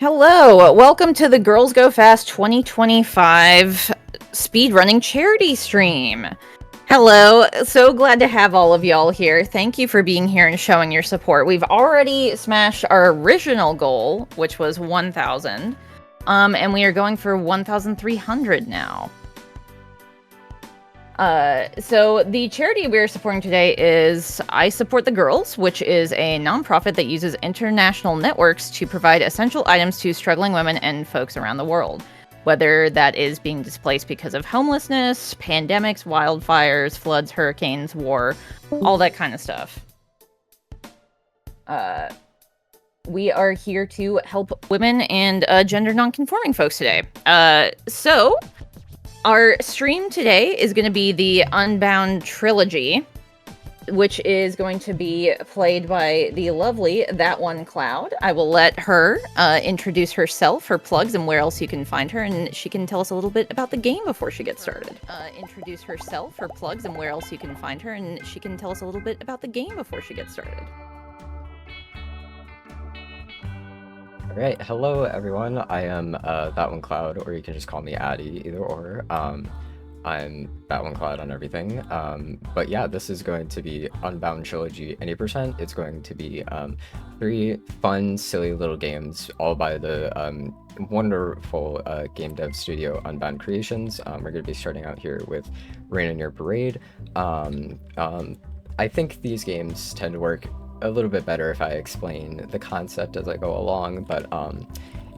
Hello, welcome to the Girls Go Fast 2025 speedrunning charity stream. Hello, so glad to have all of y'all here. Thank you for being here and showing your support. We've already smashed our original goal, which was 1,000, and we are going for 1,300 now. So the charity we're supporting today is I Support the Girls, which is a nonprofit that uses international networks to provide essential items to struggling women and folks around the world. Whether that is being displaced because of homelessness, pandemics, wildfires, floods, hurricanes, war, all that kind of stuff. We are here to help women and gender non-conforming folks today. So our stream today is going to be the Unbound Trilogy, which is going to be played by the lovely that1cl0ud. I will let her introduce herself, her plugs, and where else you can find her, and she can tell us a little bit about the game before she gets started. Introduce herself, her plugs, and where else you can find her, and she can tell us a little bit about the game before she gets started. Alright, hello everyone, I am that1cl0ud, or you can just call me Addy, either or. I'm that1cl0ud on everything, but yeah, this is going to be Unbound Trilogy 80%. It's going to be 3 fun, silly little games, all by the wonderful game dev studio Unbound Creations. We're going to be starting out here with Rain in Your Parade. I think these games tend to work a little bit better if I explain the concept as I go along, but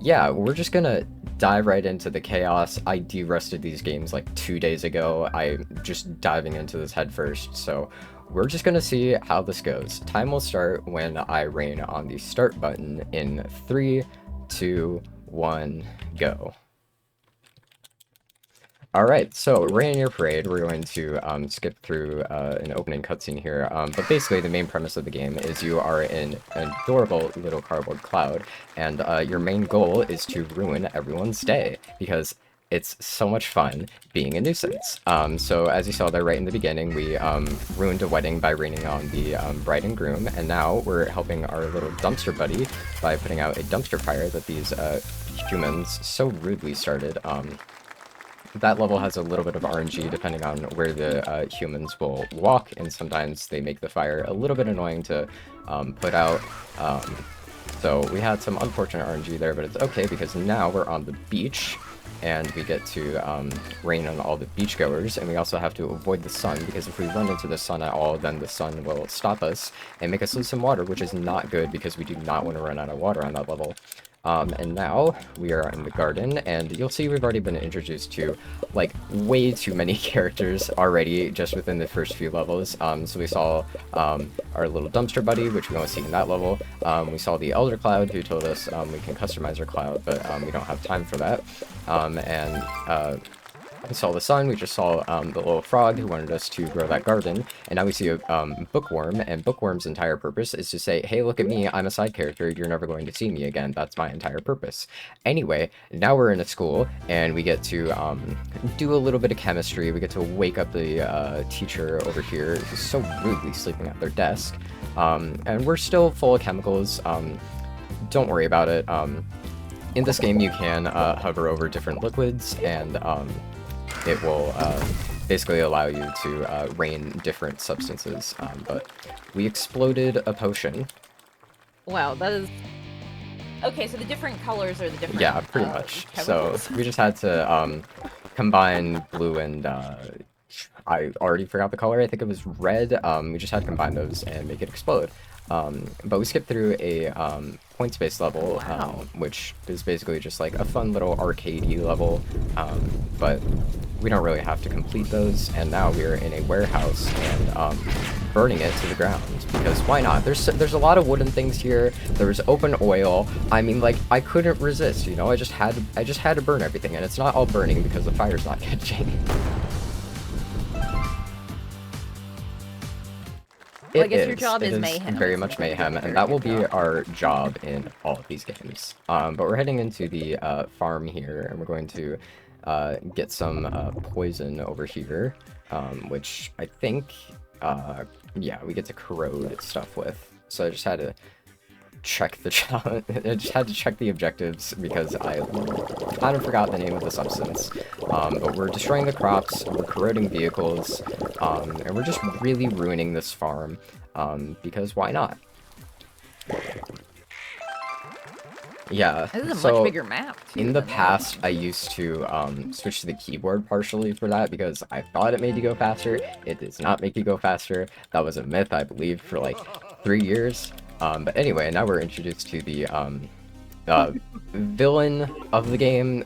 yeah, we're just gonna dive right into the chaos. I de-rusted these games like 2 days ago. I'm just diving into this head first, so we're just gonna see how this goes. Time will start when I rain on the start button in 3, 2, 1, go. Alright, so Rain in Your Parade, we're going to skip through an opening cutscene here, but basically the main premise of the game is you are an adorable little cardboard cloud, and your main goal is to ruin everyone's day, because it's so much fun being a nuisance. So as you saw there right in the beginning, we ruined a wedding by raining on the bride and groom, and now we're helping our little dumpster buddy by putting out a dumpster fire that these humans so rudely started. That level has a little bit of RNG depending on where the humans will walk, and sometimes they make the fire a little bit annoying to put out. So we had some unfortunate RNG there, but it's okay because now we're on the beach, and we get to rain on all the beachgoers, and we also have to avoid the sun, because if we run into the sun at all, then the sun will stop us and make us lose some water, which is not good because we do not want to run out of water on that level. And now we are in the garden, and you'll see we've already been introduced to like way too many characters already just within the first few levels. So we saw our little dumpster buddy, which we only see in that level. We saw the elder cloud, who told us we can customize our cloud, but we don't have time for that. We saw the sun, we just saw the little frog who wanted us to grow that garden, and now we see a bookworm, and bookworm's entire purpose is to say, hey, look at me, I'm a side character, you're never going to see me again, that's my entire purpose. Anyway, now we're in a school, and we get to do a little bit of chemistry, we get to wake up the teacher over here, who's so rudely sleeping at their desk, and we're still full of chemicals, don't worry about it. In this game you can hover over different liquids, and it will basically allow you to rain different substances, but we exploded a potion. Wow, that is... Okay, so the different colors are the different... Yeah, pretty much. chemicals. So we just had to combine blue and... I already forgot the color, I think it was red. We just had to combine those and make it explode. But we skipped through a points-based level, Wow. which is basically just like a fun little arcade-y level, but we don't really have to complete those, and now we're in a warehouse and burning it to the ground, because why not? There's a lot of wooden things here, there's open oil, I mean, like, I couldn't resist, you know, I just had to burn everything, and it's not all burning because the fire's not catching. Well, I guess your job is It mayhem. is very much mayhem, and that will be our job in all of these games. But we're heading into the farm here, and we're going to get some poison over here, which I think, yeah, we get to corrode stuff with. So I just had to check the challenge. I just had to check the objectives because I kind of forgot the name of the substance. But we're destroying the crops, we're corroding vehicles, and we're just really ruining this farm, because why not? Yeah, This is a so much bigger map, too, in the than that. past, I used to switch to the keyboard partially for that because I thought it made you go faster. It does not make you go faster. That was a myth, I believe, for like 3 years. But anyway, now we're introduced to the villain of the game.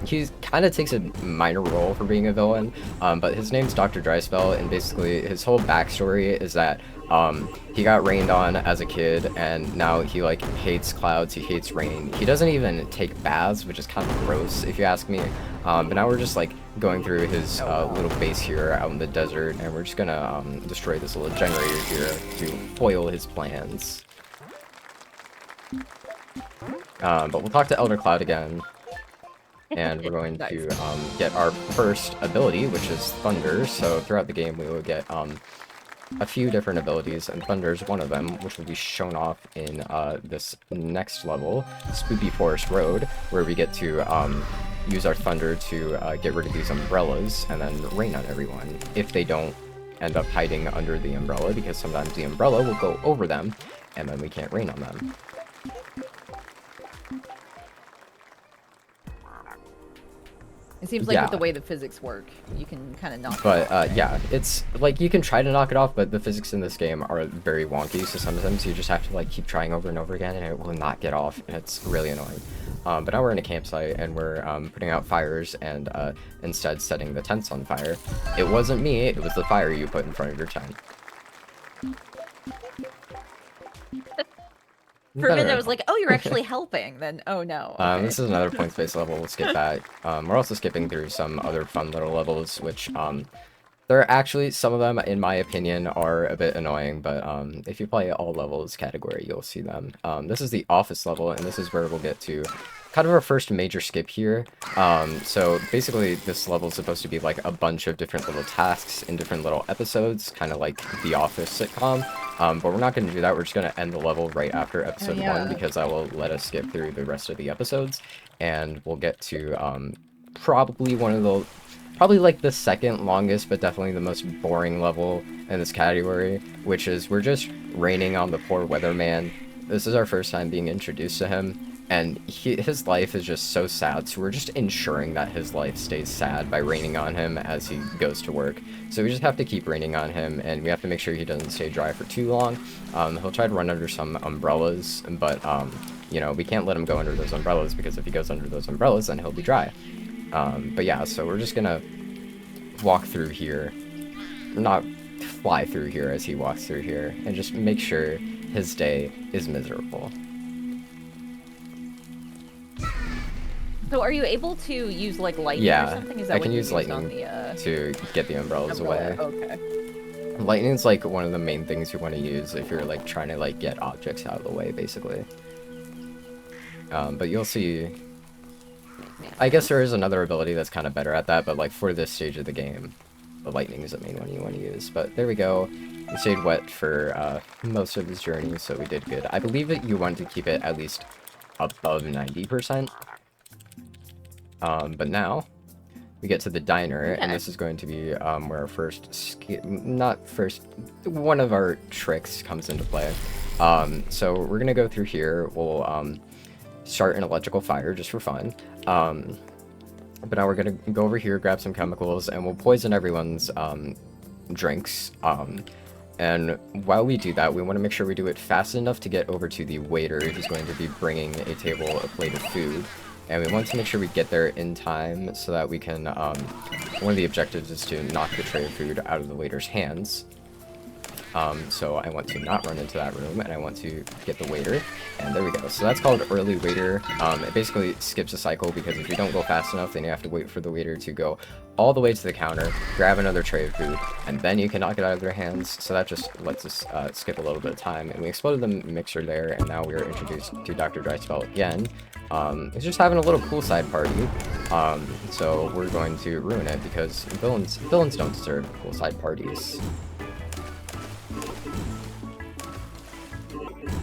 He kind of takes a minor role for being a villain, but his name's Dr. Dryspell, and basically his whole backstory is that he got rained on as a kid, and now he like hates clouds, he hates rain. He doesn't even take baths, which is kind of gross if you ask me. But now we're just like going through his little base here out in the desert, and we're just gonna destroy this little generator here to foil his plans. But we'll talk to Elder Cloud again, and we're going Nice. to get our first ability, which is Thunder. So throughout the game, we will get a few different abilities, and Thunder is one of them, which will be shown off in this next level, Spooky Forest Road, where we get to use our Thunder to get rid of these umbrellas and then rain on everyone if they don't end up hiding under the umbrella, because sometimes the umbrella will go over them, and then we can't rain on them. It seems like Yeah. with the way the physics work, you can kind of knock But it off. yeah, it's like you can try to knock it off, but the physics in this game are very wonky, so sometimes you just have to like keep trying over and over again, and it will not get off, and it's really annoying. But now we're in a campsite, and we're putting out fires and instead setting the tents on fire. It wasn't me, it was the fire you put in front of your tent. For a minute, I was like, oh, you're actually helping. Then, oh no. Okay. This is another points-based level, we'll skip that. We're also skipping through some other fun little levels, which there are actually, some of them, in my opinion, are a bit annoying, but if you play all levels category, you'll see them. This is the office level, and this is where we'll get to kind of our first major skip here. So basically, this level is supposed to be like a bunch of different little tasks in different little episodes, kind of like the Office sitcom. But we're not going to do that, we're just going to end the level right after episode 1, because that will let us skip through the rest of the episodes, and we'll get to probably like the second longest, but definitely the most boring level in this category, which is we're just raining on the poor weatherman. This is our first time being introduced to him, and his life is just so sad, so we're just ensuring that his life stays sad by raining on him as he goes to work. So we just have to keep raining on him, and we have to make sure he doesn't stay dry for too long. He'll try to run under some umbrellas, but you know, we can't let him go under those umbrellas, because if he goes under those umbrellas, then he'll be dry. But yeah, so we're just gonna walk through here, not fly through here as he walks through here, and just make sure his day is miserable. So, are you able to use like lightning or Yeah, something? Is that I what can you use used on lightning the, to get the umbrellas away. Okay. Lightning's like one of the main things you want to use if you're like trying to like get objects out of the way, basically. But you'll see, I guess there is another ability that's kind of better at that, but like for this stage of the game, the lightning is the main one you want to use. But there we go. We stayed wet for most of this journey, so we did good. I believe that you want to keep it at least above 90%. But now we get to the diner, and this is going to be where our first one of our tricks comes into play. So we're gonna go through here. We'll start an electrical fire just for fun. But now we're gonna go over here, grab some chemicals, and we'll poison everyone's drinks. And while we do that, we want to make sure we do it fast enough to get over to the waiter who's going to be bringing a plate of food. And we want to make sure we get there in time so that we can, one of the objectives is to knock the tray of food out of the waiter's hands. So I want to not run into that room, and I want to get the waiter, and there we go. So that's called early waiter. It basically skips a cycle, because if you don't go fast enough, then you have to wait for the waiter to go all the way to the counter, grab another tray of food, and then you can knock it out of their hands. So that just lets us skip a little bit of time, and we exploded the mixer there, and now we are introduced to Dr. Dryspell again. He's just having a little poolside party, so we're going to ruin it, because villains don't deserve poolside parties.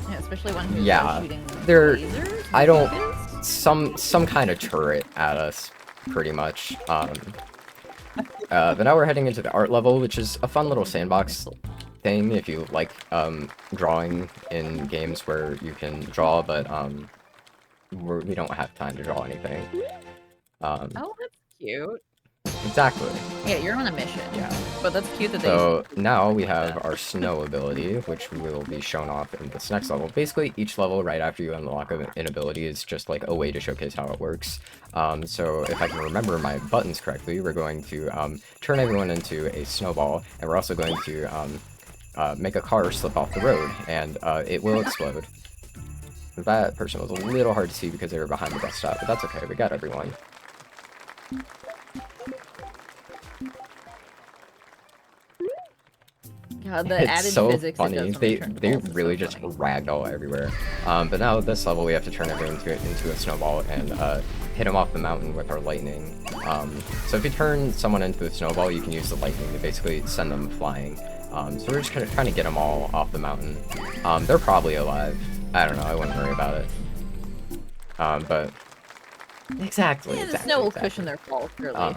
Yeah, especially when he's Yeah, shooting they're- lasers. I don't- rockets. some kind of turret at us, pretty much. But now we're heading into the art level, which is a fun little sandbox thing if you like drawing in games where you can draw, but we don't have time to draw anything. Oh, that's cute. Exactly. Yeah, you're on a mission. Yeah. But that's cute that they. So now we have that. our snow ability, which will be shown off in this next level. Basically, each level right after you unlock an ability is just like a way to showcase how it works. So if I can remember my buttons correctly, we're going to turn everyone into a snowball, and we're also going to make a car slip off the road, and it will explode. That person was a little hard to see because they were behind the bus stop, but that's okay, we got everyone. God, the It's added so physics funny. it does when They you turn they balls is really so just funny. ragdoll everywhere. But now this level we have to turn everyone into a snowball and hit them off the mountain with our lightning. So if you turn someone into a snowball, you can use the lightning to basically send them flying. So we're just kind of trying to get them all off the mountain. They're probably alive. I don't know. I wouldn't worry about it. But exactly. Yeah, the exactly, snow will exactly. cushion their fall, surely.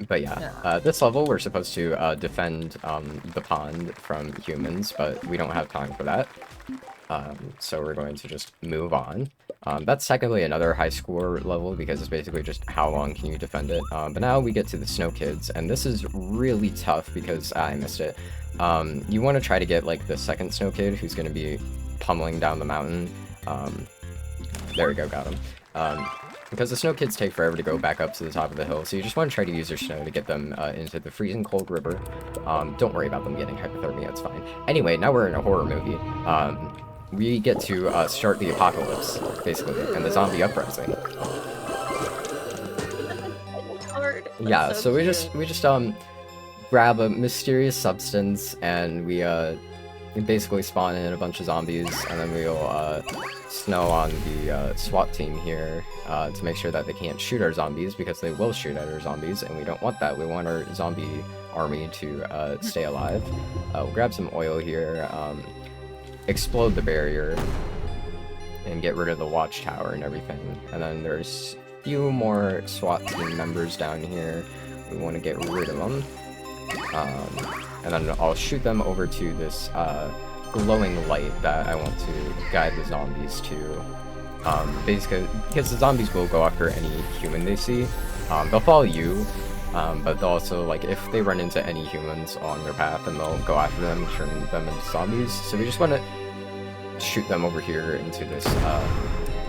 But yeah, this level we're supposed to defend the pond from humans, but we don't have time for that. So we're going to just move on. That's technically another high score level because it's basically just how long can you defend it. But now we get to the snow kids, and this is really tough because I missed it. You want to try to get like the second snow kid who's going to be pummeling down the mountain. There we go, got him. Because the snow kids take forever to go back up to the top of the hill, so you just want to try to use your snow to get them into the freezing cold river. Don't worry about them getting hypothermia, it's fine. Anyway, now we're in a horror movie. We get to start the apocalypse, basically, and the zombie uprising. Hard. Yeah, so we cute. just grab a mysterious substance and we basically spawn in a bunch of zombies, and then we'll snow on the SWAT team here to make sure that they can't shoot our zombies, because they will shoot at our zombies, and we don't want that. We want our zombie army to stay alive. We'll grab some oil here, explode the barrier, and get rid of the watchtower and everything. And then there's a few more SWAT team members down here. We want to get rid of them. And then I'll shoot them over to this glowing light that I want to guide the zombies to. Basically, because the zombies will go after any human they see. They'll follow you, but they'll also, like, if they run into any humans on their path, then they'll go after them and turn them into zombies. So we just want to shoot them over here into this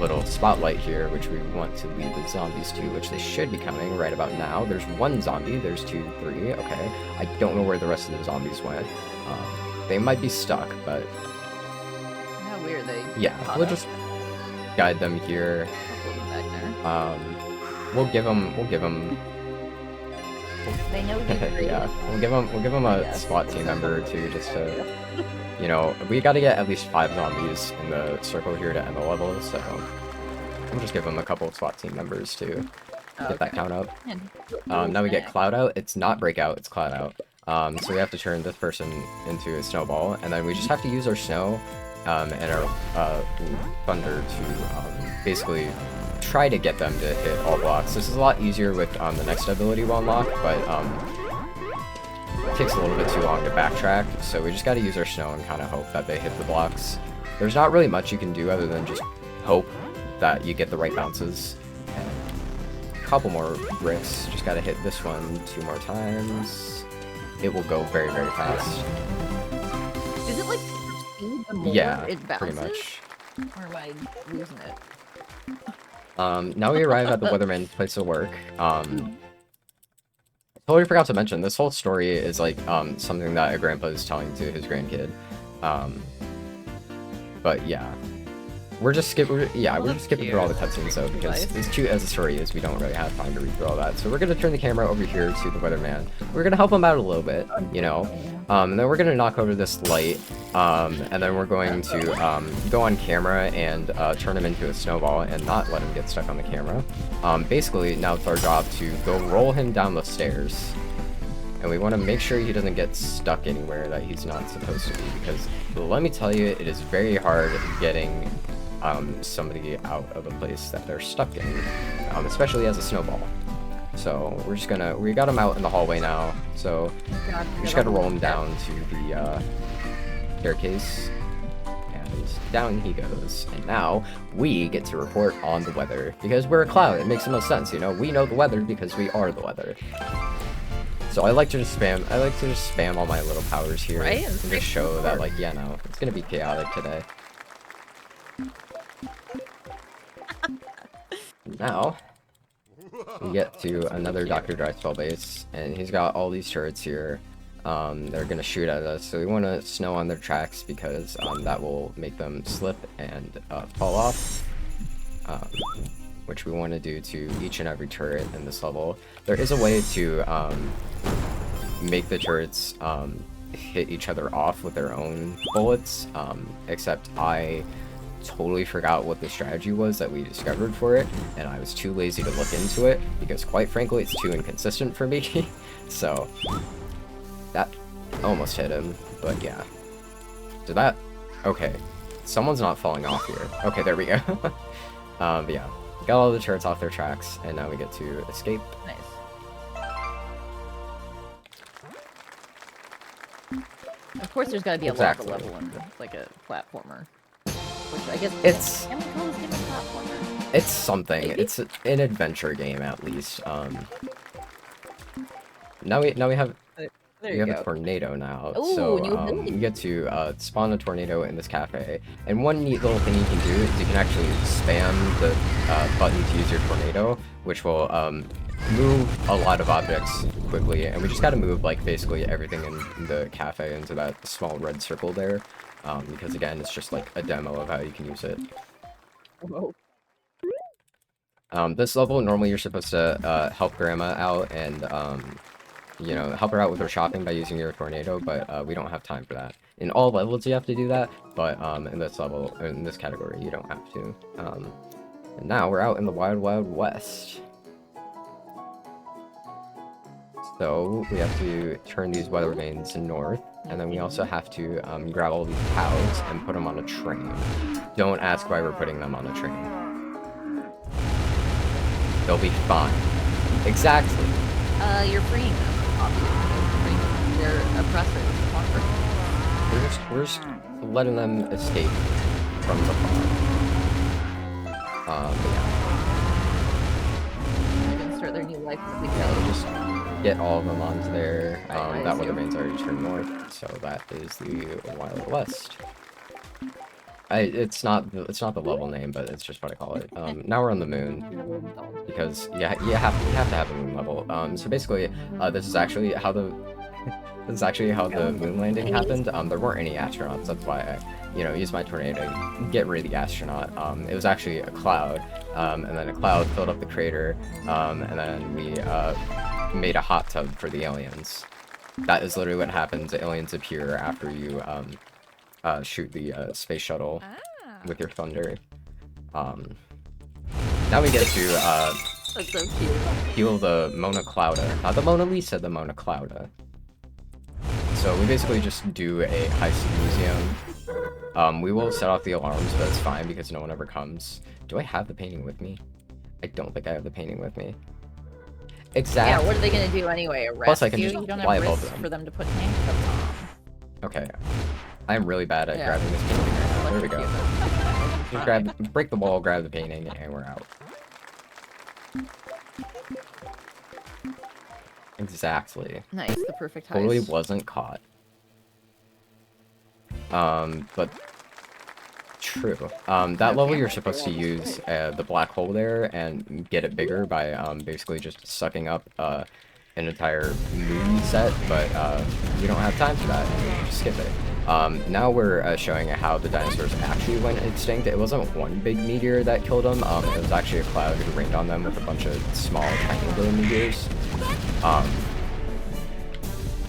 little spotlight here, which we want to lead the zombies to, which they should be coming right about now. There's one zombie, there's 2, 3, okay. I don't know where the rest of the zombies went. They might be stuck, but How weird they. yeah, we'll just guide them here. Back there. We'll give them They know you created. yeah, we'll give them a Yes. SWAT team member too, just to, you know, we got to get at least 5 zombies in the circle here to end the level, so we'll just give them a couple of SWAT team members to get that count up. Now we get Cloud Out. It's not Breakout, it's Cloud Out. So we have to turn this person into a snowball, and then we just have to use our snow and our thunder to basically try to get them to hit all blocks. This is a lot easier with the next ability we'll unlock, but it takes a little bit too long to backtrack, so we just gotta use our snow and kind of hope that they hit the blocks. There's not really much you can do other than just hope that you get the right bounces. And a couple more bricks, just gotta hit this one 2 more times. It will go very, very fast. Is it like speed the more Yeah, it bounces? pretty much. Or am I losing it? Now we arrive at the Weatherman's place of work. Totally forgot to mention, this whole story is like something that a grandpa is telling to his grandkid. But yeah. We're just skipping through all the cutscenes though, because as cute as the story is, we don't really have time to read through all that. So we're gonna turn the camera over here to the weatherman. We're gonna help him out a little bit, you know. And then we're gonna knock over this light, and then we're going to go on camera and turn him into a snowball and not let him get stuck on the camera. Basically, now it's our job to go roll him down the stairs. and we want to make sure he doesn't get stuck anywhere that he's not supposed to be, because let me tell you, it is very hard getting somebody out of a place that they're stuck in, especially as a snowball. So we're just gonna, we got him out in the hallway now, so we just gotta roll him down to the staircase, and down he goes. And now we get to report on the weather, because we're a cloud. It makes the most sense, you know, we know the weather because we are the weather. So I like to just spam all my little powers here, right? And just show that, like, yeah, no, it's gonna be chaotic today. Now we get to another Dr. Dryspell base, and he's got all these turrets here. They're gonna shoot at us, so we want to snow on their tracks, because that will make them slip and fall off, which we want to do to each and every turret in this level. There is a way to make the turrets hit each other off with their own bullets, except I totally forgot what the strategy was that we discovered for it, and I was too lazy to look into it, because quite frankly it's too inconsistent for me. So that almost hit him, but yeah. So that, okay, someone's not falling off here. Okay, there we go. But yeah, got all the turrets off their tracks, and now we get to escape. Nice. Of course, there's got to be a lava level in like a platformer, which I guess it's. Can we call this game a platformer? It's something. Maybe? It's an adventure game at least. Now we have. We have a tornado now, Ooh, so you get to spawn a tornado in this cafe. And one neat little thing you can do is you can actually spam the button to use your tornado, which will move a lot of objects quickly. And we just got to move like basically everything in the cafe into that small red circle there, because again, it's just like a demo of how you can use it. Whoa. This level, normally you're supposed to help Grandma out and you know, help her out with her shopping by using your tornado, but we don't have time for that. In all levels you have to do that, but in this level, in this category, you don't have to. And now we're out in the Wild Wild West. So we have to turn these weather vanes north, and then we also have to grab all these cows and put them on a train. Don't ask why we're putting them on a train. They'll be fine. Exactly. You're freeing them. They're oppressors. We're just letting them escape from the farm. But yeah. They're gonna start their new life as we Yeah, go. we'll just get all of them onto there. That weather vane's already turned north, so that is the Wild West. It's not the level name, but it's just what I call it. Now we're on the moon, because yeah, you have to have a moon level. So basically, this is actually how the moon landing happened. There weren't any astronauts. That's why I, you know, used my tornado to get rid of the astronaut. It was actually a cloud, and then a cloud filled up the crater, and then we made a hot tub for the aliens. That is literally what happens. The aliens appear after you shoot the space shuttle with your thunder. Now we get to That's so cute. heal the Mona Clauda. Not the Mona Lisa, the Mona Clauda. So we basically just do a high-speed museum. We will set off the alarms, but it's fine because no one ever comes. Do I have the painting with me? I don't think I have the painting with me. Exactly. Yeah, what are they gonna do anyway? Arrest Plus I can you? just You don't fly have above wrists them. for them to put handcuffs on. Okay. I'm really bad at Yeah. grabbing this painting right now. There we go. Just Alright. break the wall, grab the painting, and we're out. Exactly. Nice, the perfect heist. Totally wasn't caught. But true. That level you're supposed to use the black hole there and get it bigger by basically just sucking up an entire movie set, but we don't have time for that, and we just skip it. Now we're showing how the dinosaurs actually went extinct. It wasn't one big meteor that killed them, it was actually a cloud who rained on them with a bunch of small triangular meteors.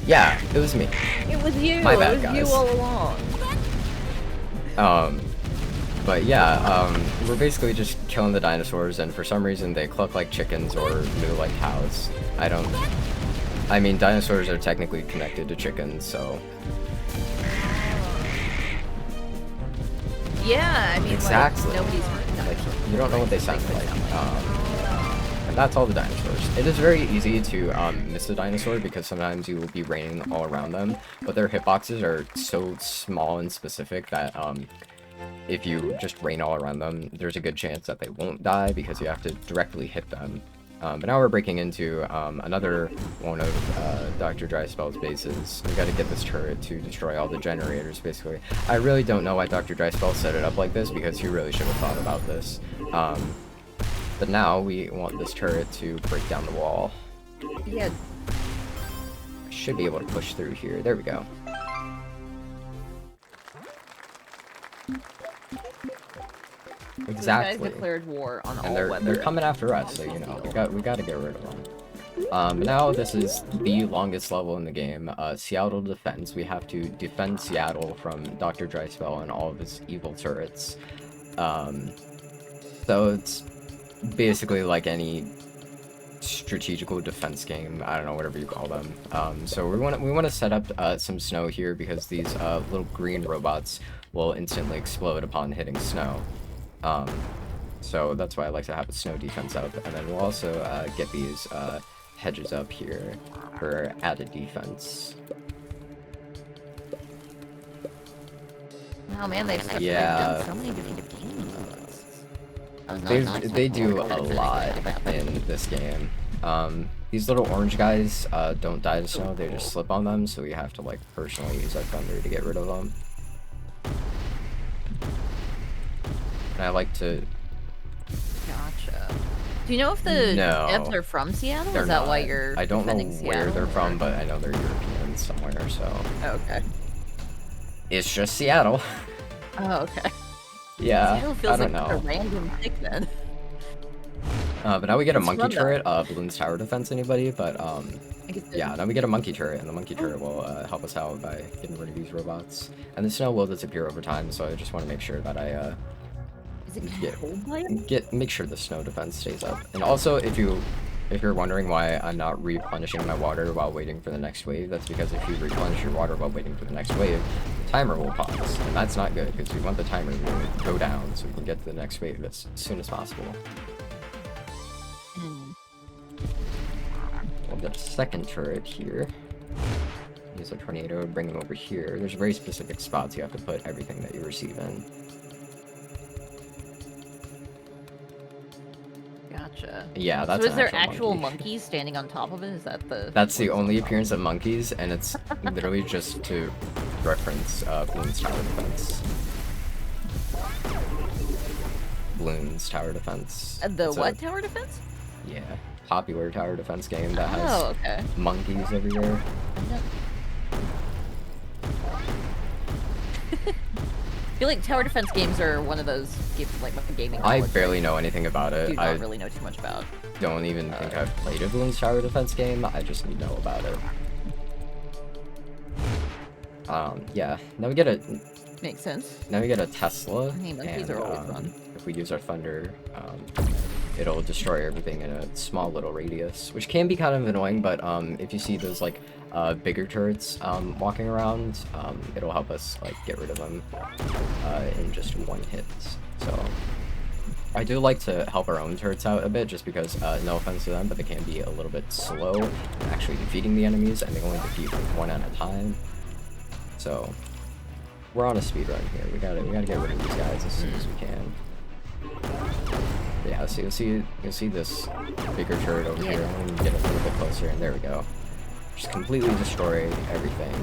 Yeah, it was me. It was you! My bad, it was guys. you all along. But yeah, we're basically just killing the dinosaurs, and for some reason they cluck like chickens or moo like cows. I don't I mean, dinosaurs are technically connected to chickens, so... Yeah, I mean, exactly. like, nobody's heard of Like, dinosaurs. you don't know what they sound like. And that's all the dinosaurs. It is very easy to miss a dinosaur because sometimes you will be raining all around them, but their hitboxes are so small and specific that if you just rain all around them, there's a good chance that they won't die because you have to directly hit them. But now we're breaking into another one of Dr. Dryspell's bases. We gotta get this turret to destroy all the generators, basically. I really don't know why Dr. Dryspell set it up like this, because he really should have thought about this. But now we want this turret to break down the wall. Yeah. I should be able to push through here. There we go. Exactly. So the guys declared war on all weather. They're coming after us, so you know we got to get rid of them. But now this is the longest level in the game, Seattle Defense. We have to defend Seattle from Dr. Dryspell and all of his evil turrets. So it's basically like any strategical defense game. I don't know, whatever you call them. So we want to set up some snow here because these little green robots will instantly explode upon hitting snow. So that's why I like to have a snow defense up, and then we'll also get these hedges up here for added defense. Oh man, they've yeah. done so many different games. They do a lot in this game. These little orange guys don't die to snow, they just slip on them, so we have to like personally use our thunder to get rid of them. And I like to... Gotcha. Do you know if the devs are from Seattle? They're Is that not. why you're I don't know defending where Seattle? they're from, but I know they're European somewhere, so... Okay. It's just Seattle. Oh, okay. Yeah, Seattle feels I don't like know. a random pick then. But now we get a monkey turret, Balloon's tower defense, anybody? But, yeah, now we get a monkey turret, and the monkey turret will help us out by getting rid of these robots. And the snow will disappear over time, so I just want to make sure that I, Is it controlled by it? make sure the snow defense stays up. And also, if you're wondering why I'm not replenishing my water while waiting for the next wave, that's because if you replenish your water while waiting for the next wave, the timer will pause, and that's not good, because we want the timer to go down so we can get to the next wave as soon as possible. We'll get a second turret here. Use a tornado, bring them over here. There's very specific spots you have to put everything that you receive in. Gotcha. Yeah, that's so is there actual monkey. monkeys standing on top of it? Is that the... That's the only appearance of monkeys, and it's literally just to reference Bloon's tower defense. Bloon's tower defense. The what tower defense? Yeah, popular tower defense game that has monkeys everywhere. I feel like tower defense games are one of those games like gaming. I barely know anything about it. Do not really know too much about. Don't even think I've played a Bloon's tower defense game. I just need to know about it. Yeah. Now we get a... Makes sense. Now we get a Tesla, monkeys are always fun. If we use our thunder, it'll destroy everything in a small little radius, which can be kind of annoying, but if you see those like bigger turrets walking around, it'll help us like get rid of them in just one hit. So I do like to help our own turrets out a bit, just because no offense to them, but they can be a little bit slow in actually defeating the enemies, and they only defeat like one at a time. So we're on a speed run here. We gotta get rid of these guys as soon as we can. Yeah, so you'll see this bigger turret over here. I'm gonna get a little bit closer, and there we go. Just completely destroy everything.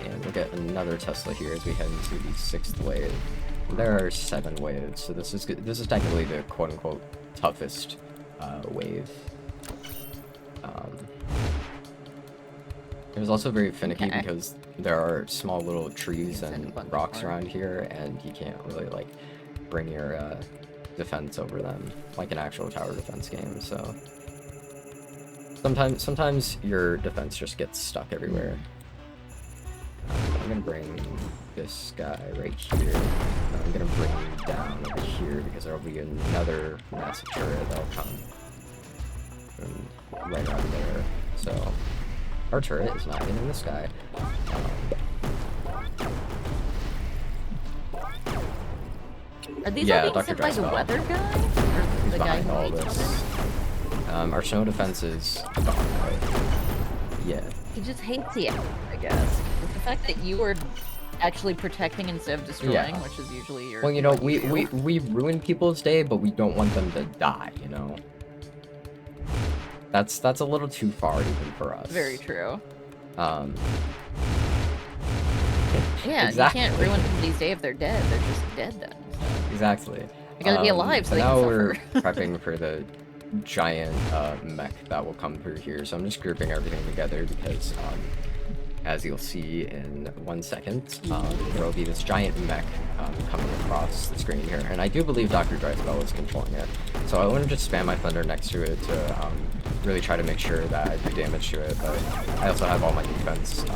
And we'll get another Tesla here as we head into the 6th wave. There are 7 waves, so this is technically the quote-unquote toughest wave. It was also very finicky because there are small little trees and rocks around here, and you can't really like bring your defense over them like an actual tower defense game. So sometimes your defense just gets stuck everywhere. I'm gonna bring this guy right here. I'm gonna bring him down over here because there will be another massive turret that'll come. And right around there. So our turret is not in the sky. Are these Yeah, all being Dr. sent by the Dryspell. weather guy? Or He's the guy behind who all makes this. Our snow defense is gone. Yeah. He just hates you, I guess. It's the fact that you are actually protecting instead of destroying, which is usually your. Well, you know, what you we ruin people's day, but we don't want them to die, you know? That's a little too far even for us. Very true. Yeah, exactly. You can't ruin somebody's day if they're dead. They're just dead then. So. Exactly. They gotta be alive so they now can we're suffer. prepping for the giant mech that will come through here. So I'm just grouping everything together because, as you'll see in 1 second, there will be this giant mech coming across the screen here. And I do believe Dr. Dryspell is controlling it. So I want to just spam my thunder next to it to really try to make sure that I do damage to it. But I also have all my defense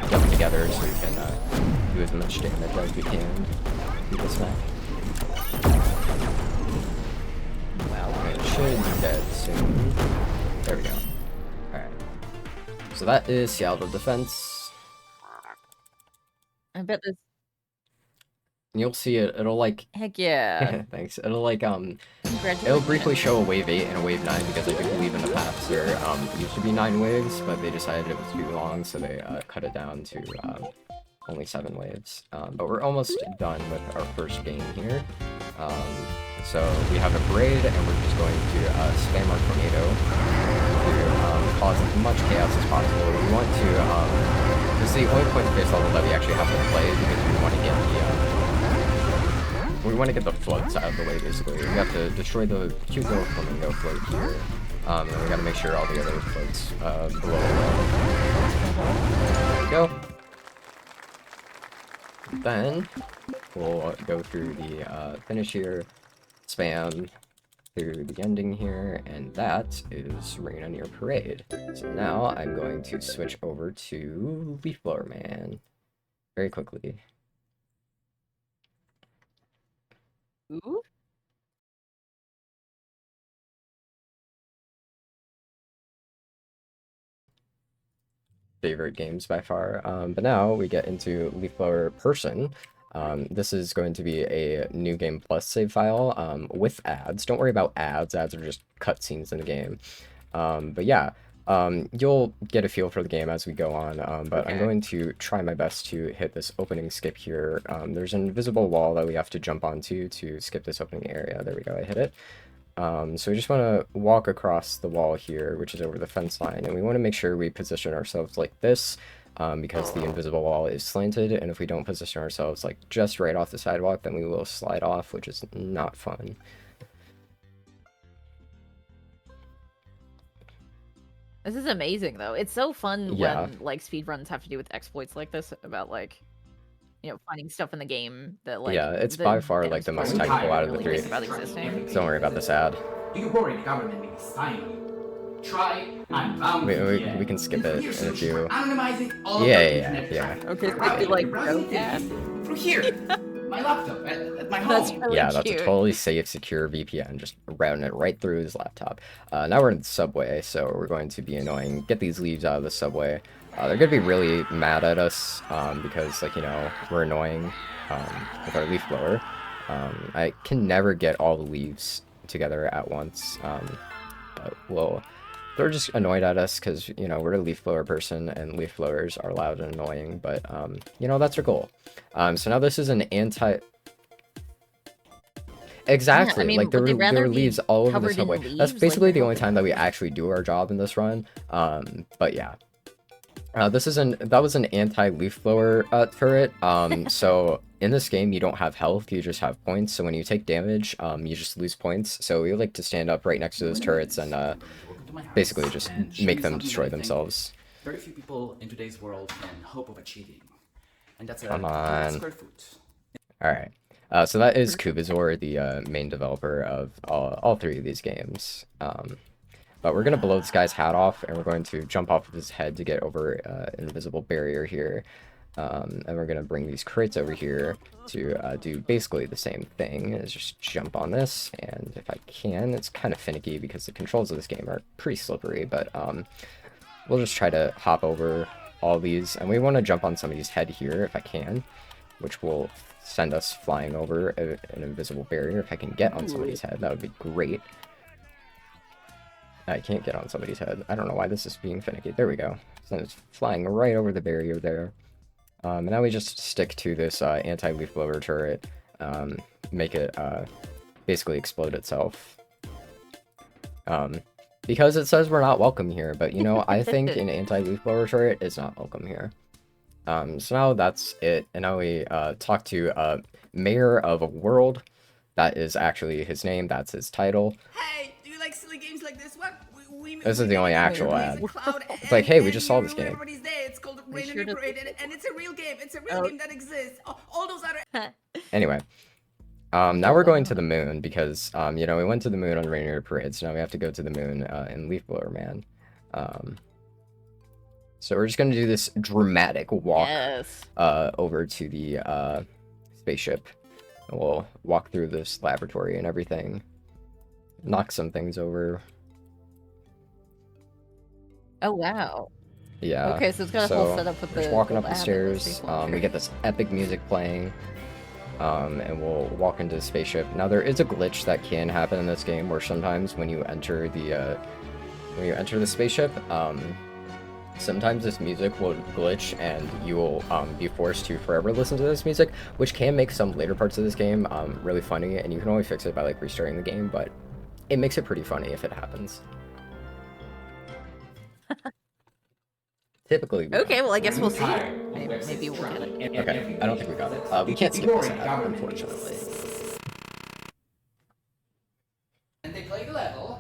coming together so we can do as much damage as we can to this mech. Well, it should be dead soon. There we go. Alright. So that is c0ud defense. I bet this. And you'll see it, it'll like... Heck yeah. Thanks. It'll like, it'll briefly show a wave 8 and a wave 9 because I do believe in the past there used to be 9 waves, but they decided it was too long, so they cut it down to only 7 waves. But we're almost done with our first game here. So we have a braid, and we're just going to spam our tornado to cause as much chaos as possible. We want to, this is the only point of base level that we actually have to play because we want to get the floats out of the way, basically. We have to destroy the cute little flamingo float here, and then we gotta make sure all the other floats below there we go. Then we'll go through the finish here, spam through the ending here, and that is Rain on Your Parade. So now I'm going to switch over to Leaf Blower Man very quickly. Ooh. Favorite games by far. But now we get into Leaf Blower Person. This is going to be a new game plus save file with ads. Don't worry about ads. Ads are just cutscenes in the game. But yeah, you'll get a feel for the game as we go on. But okay. I'm going to try my best to hit this opening skip here. There's an invisible wall that we have to jump onto to skip this opening area. There we go. I hit it. So we just want to walk across the wall here, which is over the fence line, and we want to make sure we position ourselves like this, because the invisible wall is slanted, and if we don't position ourselves like just right off the sidewalk, then we will slide off, which is not fun. This is amazing, though. It's so fun when, like, speedruns have to do with exploits like this, about, like, you know, finding stuff in the game that, like... Yeah, it's by far, like, the most technical out of the three. About existing. Don't worry about this ad. Do you worry the government may be spying on you? Try Unbound Trilogy. We can skip it in a few. Anonymizing all yeah. Okay, so like, through here. My laptop at my home. That's really yeah, that's cute. a totally safe, secure VPN, just routing it right through his laptop. Now we're in the subway, so we're going to be annoying. Get these leaves out of the subway. They're gonna be really mad at us because, like, you know, we're annoying with our leaf blower. I can never get all the leaves together at once, but well, they're just annoyed at us because, you know, we're a leaf blower person and leaf blowers are loud and annoying, but you know, that's our goal. So now this is an anti... Exactly, yeah, I mean, like there were leaves all over the subway. That's basically like, the only time that we actually do our job in this run. But yeah. That was an anti-leaf blower turret. So in this game you don't have health, you just have points. So when you take damage, you just lose points. So we like to stand up right next to those turrets and basically just make them destroy themselves. Very few people in today's world can hope of achieving, and that's Come on. square foot. All right. So that is Kubazor, the main developer of all three of these games. But we're going to blow this guy's hat off, and we're going to jump off of his head to get over an invisible barrier here. And we're gonna bring these crates over here to do basically the same thing, is just jump on this, and if I can, it's kind of finicky because the controls of this game are pretty slippery, but we'll just try to hop over all these, and we want to jump on somebody's head here if I can, which will send us flying over an invisible barrier. If I can get on somebody's head, that would be great. I can't get on somebody's head. I don't know why this is being finicky. There we go. So it's flying right over the barrier there. And now we just stick to this anti-leaf blower turret, make it basically explode itself. Because it says we're not welcome here, but you know, I think an anti-leaf blower turret is not welcome here. So now that's it, and now we talk to Mayor of a World. That is actually his name, that's his title. Hey, do you like silly games like this one? This is the only actual ad. It's like, hey, we just saw this game. Everybody's there. It's called Rain on Your Parade, and it's a real game. It's a real game that exists. All those other... Anyway. Now we're going to the moon because, you know, we went to the moon on Rainier Parade, so now we have to go to the moon in Leaf Blower Man. So we're just going to do this dramatic walk over to the spaceship. And we'll walk through this laboratory and everything. Knock some things over. Oh, wow. Yeah. Okay, so it's got a whole setup with we're just walking up the stairs. We get this epic music playing. And we'll walk into the spaceship. Now there is a glitch that can happen in this game where sometimes when you enter the spaceship, sometimes this music will glitch and you will be forced to forever listen to this music, which can make some later parts of this game really funny, and you can only fix it by like restarting the game, but it makes it pretty funny if it happens. Typically, okay, well, I guess we'll see. Maybe we'll get it. Okay, I don't think we got it. We can't skip this ad, unfortunately. And they play the level,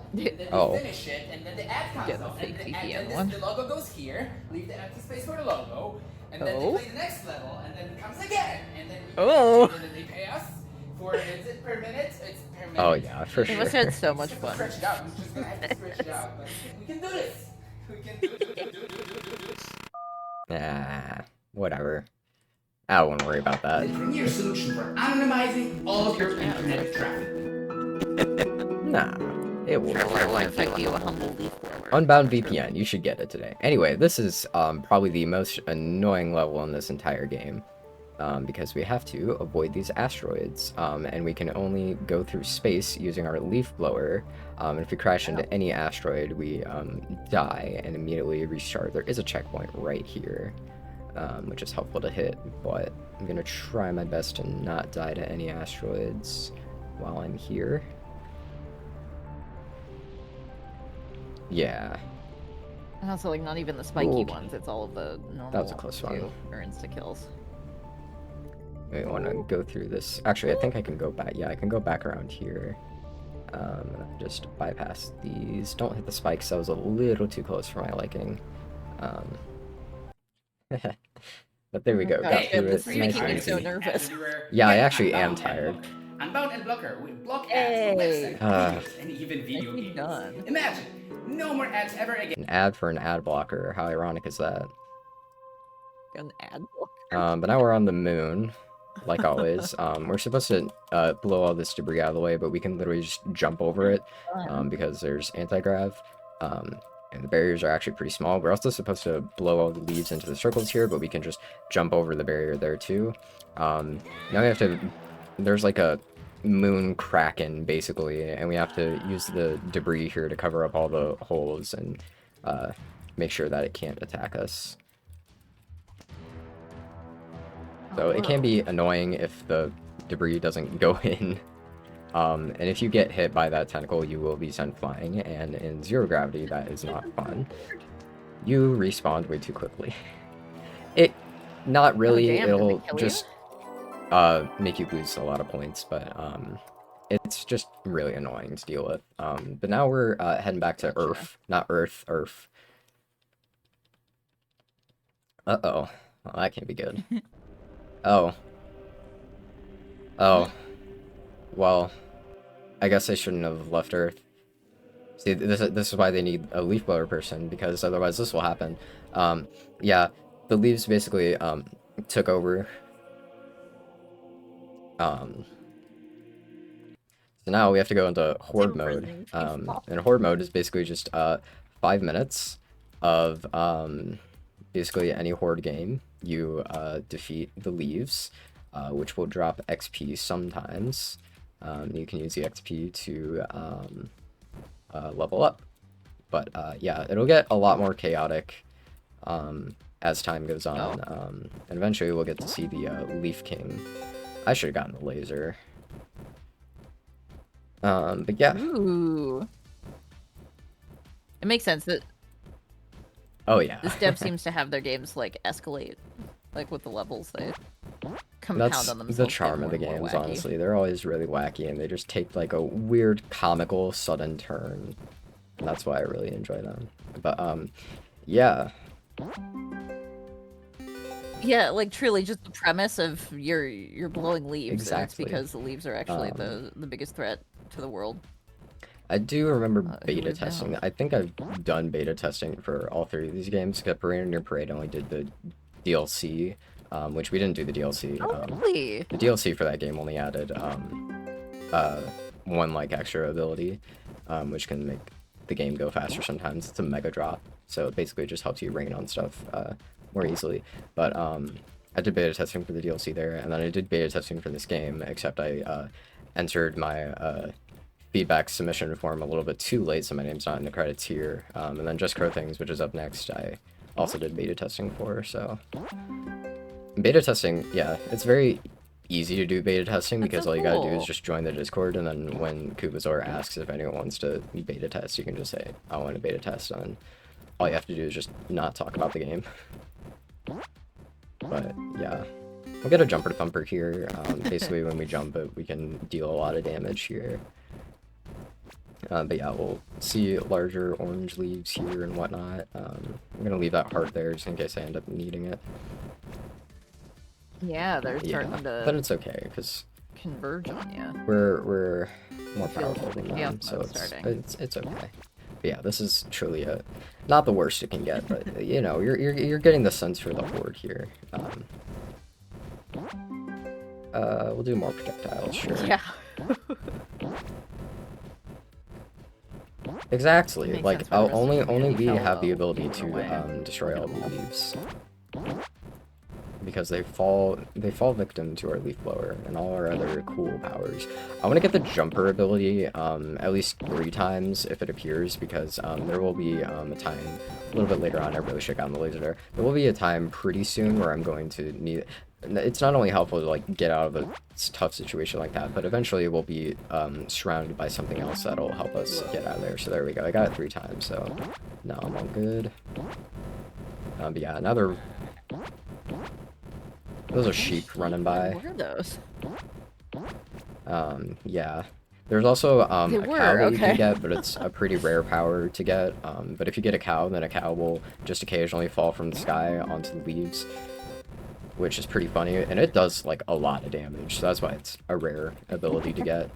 Oh. then they finish it, and then the ad comes Get the up, fake and VPN then one. the logo goes here, leave the empty space for the logo, and then they play the next level, and then it comes again, and then and then they pay us for, is it per minute? It's per minute. Oh yeah, for They sure. must have had so much fun. Stretch it out, I'm just gonna have to stretch it out, but we can do this! We can do this! Nah, whatever. I won't worry about that. The premier solution for anonymizing all of your internet traffic. Nah, it will. You a humble leaf blower. Unbound VPN, you should get it today. Anyway, this is probably the most annoying level in this entire game. Because we have to avoid these asteroids. And we can only go through space using our leaf blower. And if we crash into any asteroid, we die and immediately restart. There is a checkpoint right here, which is helpful to hit, but I'm gonna try my best to not die to any asteroids while I'm here. Yeah. And also, like, not even the spiky Okay. ones. It's all of the normal That was a close one. too, or insta-kills. We want to go through this. Actually, I think I can go back. Yeah, I can go back around here. Just bypass these. Don't hit the spikes. That was a little too close for my liking. But there we go. Got Hey, through this it. is Nice making me and so easy. nervous. Yeah, I actually am tired. Unbound and Blocker with block Hey. ads, website, and even video Nicely games. done. Imagine, no more ads ever again. An ad for an ad blocker. How ironic is that? An ad blocker. But now we're on the moon, like always. We're supposed to blow all this debris out of the way, but we can literally just jump over it because there's anti-grav. And the barriers are actually pretty small. We're also supposed to blow all the leaves into the circles here, but we can just jump over the barrier there too. Now we have to... There's like a moon kraken, basically, and we have to use the debris here to cover up all the holes and make sure that it can't attack us. So it can be annoying if the debris doesn't go in. And if you get hit by that tentacle, you will be sent flying, and in zero gravity, that is not fun. You respawned way too quickly. Not really, damn, did it'll it kill you? just make you lose a lot of points, but it's just really annoying to deal with. But now we're heading back to Earth, not Earth, Earth. Uh-oh. Well, that can't be good. Oh. Well, I guess I shouldn't have left Earth. See, this is why they need a leaf blower person, because otherwise this will happen. Yeah, the leaves basically took over. So now we have to go into horde mode. And horde mode is basically just 5 minutes of basically any horde game. You defeat the leaves, which will drop XP sometimes. You can use the XP to level up. But yeah, it'll get a lot more chaotic as time goes on. And eventually we'll get to see the Leaf King. I should have gotten the laser. But yeah. Ooh. It makes sense that. Oh yeah. This dev seems to have their games like escalate, like with the levels they compound on themselves. That's the charm of the games, honestly. They're always really wacky, and they just take like a weird, comical, sudden turn. And that's why I really enjoy them. But yeah. Yeah, like truly, just the premise of you're blowing leaves. Exactly. And it's because the leaves are actually the biggest threat to the world. I do remember beta testing. I think I've done beta testing for all 3 of these games. Except Parade Near Parade only did the DLC, which we didn't do the DLC. Oh, really? The DLC for that game only added one like extra ability, which can make the game go faster sometimes. It's a mega drop, so it basically just helps you rain on stuff more easily. But I did beta testing for the DLC there, and then I did beta testing for this game, except I entered my feedback submission form a little bit too late, so my name's not in the credits here. And then Just Crow Things, which is up next, I also did beta testing for, so... Beta testing, yeah, it's very easy to do beta testing because all you gotta do is just join the Discord, and then when Kubazor asks if anyone wants to beta test, you can just say, I want to beta test, and all you have to do is just not talk about the game. But, yeah. We'll get a jumper thumper here. Basically, when we jump it, we can deal a lot of damage here. But yeah, we'll see larger orange leaves here and whatnot. I'm gonna leave that heart there just in case I end up needing it. Yeah, they're starting to. But it's okay because converge on you. We're more powerful than them, so it's okay. But yeah, this is truly not the worst it can get, but you know, you're getting the sense for the horde here. We'll do more projectiles, sure. Yeah. Exactly. Like only we have the ability to destroy all the leaves. Because they fall victim to our leaf blower and all our other cool powers. I want to get the jumper ability at least 3 times if it appears, because there will be a time a little bit later on. I really should have gotten the laser there. There will be a time pretty soon where I'm going to need. It's not only helpful to like get out of a tough situation like that, but eventually we'll be surrounded by something else that'll help us get out of there. So there we go. I got it 3 times, so now I'm all good. But yeah, another. Those are sheep running by. What are those? Yeah. There's also a cow that you can get, but it's a pretty rare power to get. But if you get a cow, then a cow will just occasionally fall from the sky onto the leaves, which is pretty funny, and it does like a lot of damage, so that's why it's a rare ability to get.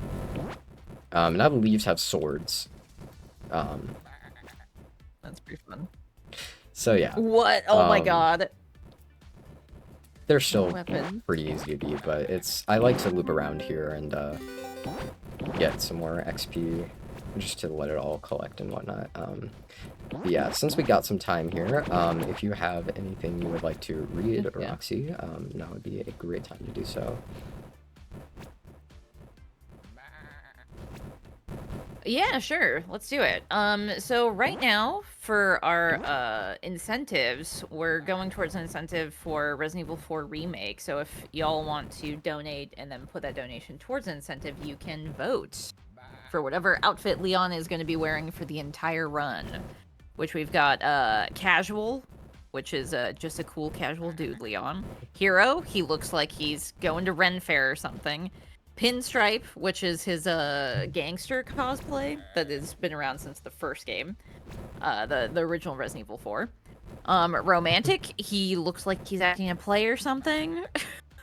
And now the leaves have swords. That's pretty fun. So yeah. What? Oh my god. They're still pretty easy to beat, but I like to loop around here and get some more XP just to let it all collect and whatnot. But yeah, since we got some time here, if you have anything you would like to read, Roxy, now would be a great time to do so. Yeah, sure. Let's do it. So right now, for our incentives, we're going towards an incentive for Resident Evil 4 Remake. So if y'all want to donate and then put that donation towards an incentive, you can vote for whatever outfit Leon is going to be wearing for the entire run. Which we've got Casual, which is just a cool casual dude, Leon. Hero, he looks like he's going to Ren Fair or something. Pinstripe, which is his gangster cosplay that has been around since the first game, the original Resident Evil 4. Romantic, he looks like he's acting a play or something.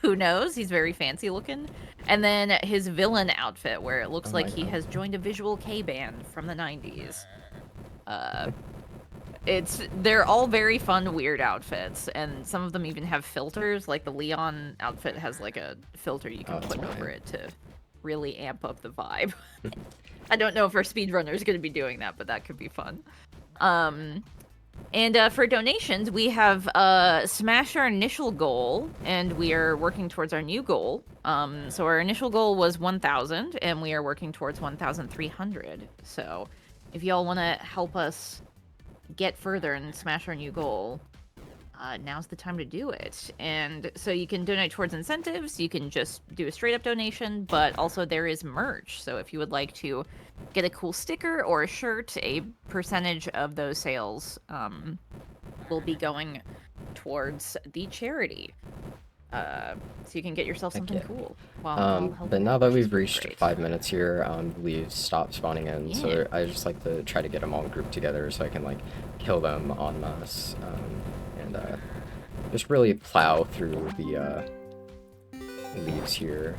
Who knows? He's very fancy looking. And then his villain outfit, where it looks like he has joined a visual K band from the 90s. they're all very fun, weird outfits, and some of them even have filters. Like the Leon outfit has like a filter you can put over it to really amp up the vibe. I don't know if our speedrunner is going to be doing that, but that could be fun. And for donations, we have smashed our initial goal, and we are working towards our new goal. So our initial goal was 1,000, and we are working towards 1,300. So if y'all want to help us get further and smash our new goal, now's the time to do it. And so you can donate towards incentives, you can just do a straight up donation, but also there is merch. So if you would like to get a cool sticker or a shirt, a percentage of those sales will be going towards the charity. So you can get yourself something cool. But now that we've reached 5 minutes here, leaves stop spawning in, so I just like to try to get them all grouped together so I can like kill them en masse, and just really plow through the leaves here.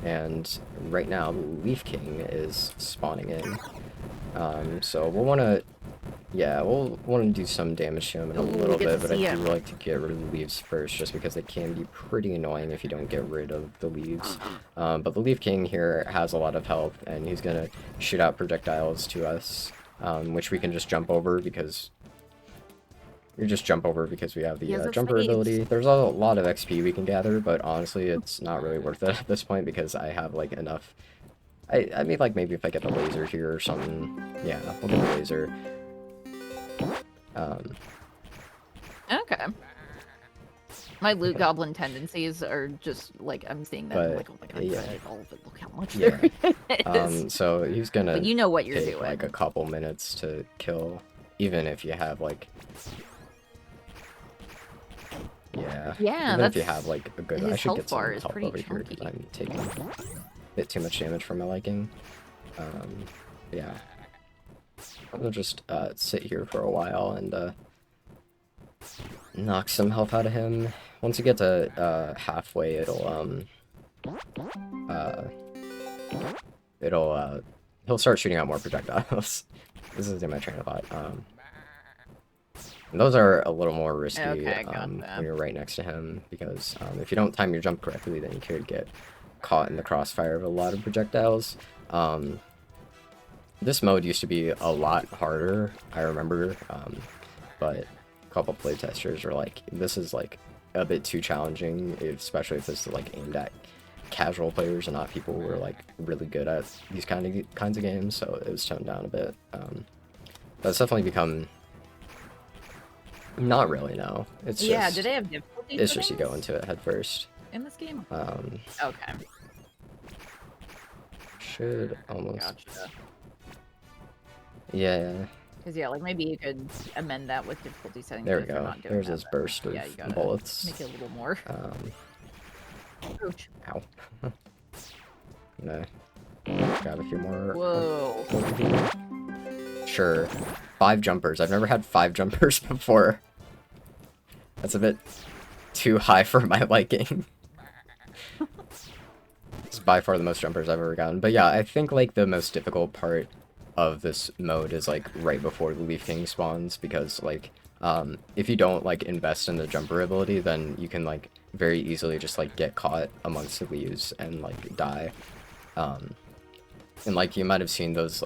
And right now, the Leaf King is spawning in, so we'll want to. Yeah, we'll want to do some damage to him in a little bit, but I do like to get rid of the leaves first, just because they can be pretty annoying if you don't get rid of the leaves. But the Leaf King here has a lot of health, and he's going to shoot out projectiles to us, which we can just jump over because... We just jump over because we have the jumper ability. There's a lot of XP we can gather, but honestly, it's not really worth it at this point because I have, like, enough... I mean, like, maybe if I get the laser here or something... Yeah, we'll get the laser. Okay. My loot goblin tendencies are just like I'm seeing them. But, like, oh my god, yeah. all of it. Look how much Yeah. there is. So he's gonna. But you know what you're take, doing. like a couple minutes to kill, even if you have like. Yeah. Yeah. Even if you have like a good. I should get some bar is help pretty over here chunky. because I'm taking a bit too much damage for my liking. Yeah. I'll just sit here for a while and knock some health out of him. Once you get to halfway, he'll start shooting out more projectiles. This is in my train of thought. And those are a little more risky when you're right next to him, because if you don't time your jump correctly, then you could get caught in the crossfire of a lot of projectiles. This mode used to be a lot harder, I remember, but a couple playtesters were like, this is like a bit too challenging, especially if this is like aimed at casual players and not people who are like really good at these kinds of games, so it was toned down a bit. But it's definitely become... Not really, no. It's just... do they have difficulty It's just you go into it head first. in this game? Okay. Should almost... Gotcha. Yeah. Because yeah, like maybe you could amend that with difficulty settings. There we if you're go. not doing There's that, his then, burst of yeah, you gotta bullets. make it a little more. Ouch. Ow. Nah. Got a few more. Whoa. Over here. Sure. 5 jumpers. I've never had 5 jumpers before. That's a bit too high for my liking. It's by far the most jumpers I've ever gotten. But yeah, I think like the most difficult part of this mode is like right before the Leaf King spawns, because like if you don't like invest in the jumper ability, then you can like very easily just like get caught amongst the leaves and like die. And like you might have seen those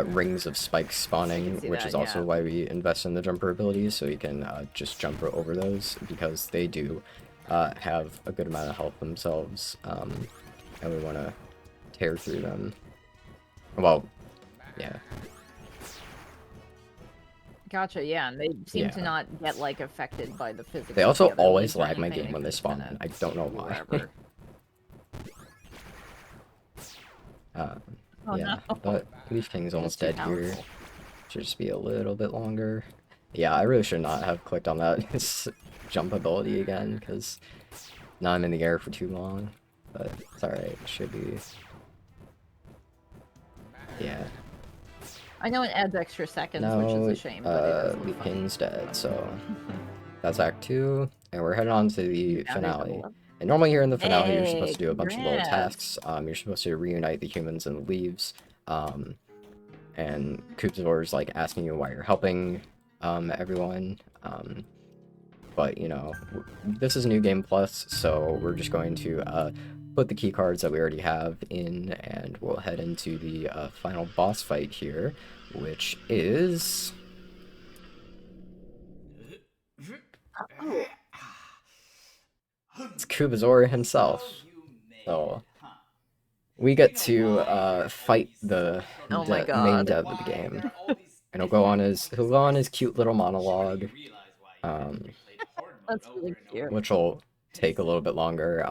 rings of spikes spawning, which is also why we invest in the jumper abilities, so you can just jump over those, because they do have a good amount of health themselves, and we want to tear through them. Well, yeah. Gotcha, yeah, and they seem to not get, like, affected by the physics. They also of the other always leaves or lag my anything. game when they spawn. I don't know why. Oh, yeah, no. but Leaf King's almost dead here. powerful. Should just be a little bit longer. Yeah, I really should not have clicked on that jump ability again, because now I'm in the air for too long. But it's alright, it should be... Yeah. I know it adds extra seconds, Now, which is a shame, but it does look Leaf funny. King's dead, so... That's Act 2, and we're heading on to the Now finale. there's a And normally here in the finale, you're supposed Hey, to do a bunch of little congrats. tasks. You're supposed to reunite the humans and the leaves. And Koopzor's like asking you why you're helping everyone. But, you know, this is New Game Plus, so we're just going to put the key cards that we already have in, and we'll head into the final boss fight here, which is... It's Kubazor himself. So we get to fight the main dev of the game, and he'll go on his cute little monologue, That's really cute. which will take a little bit longer.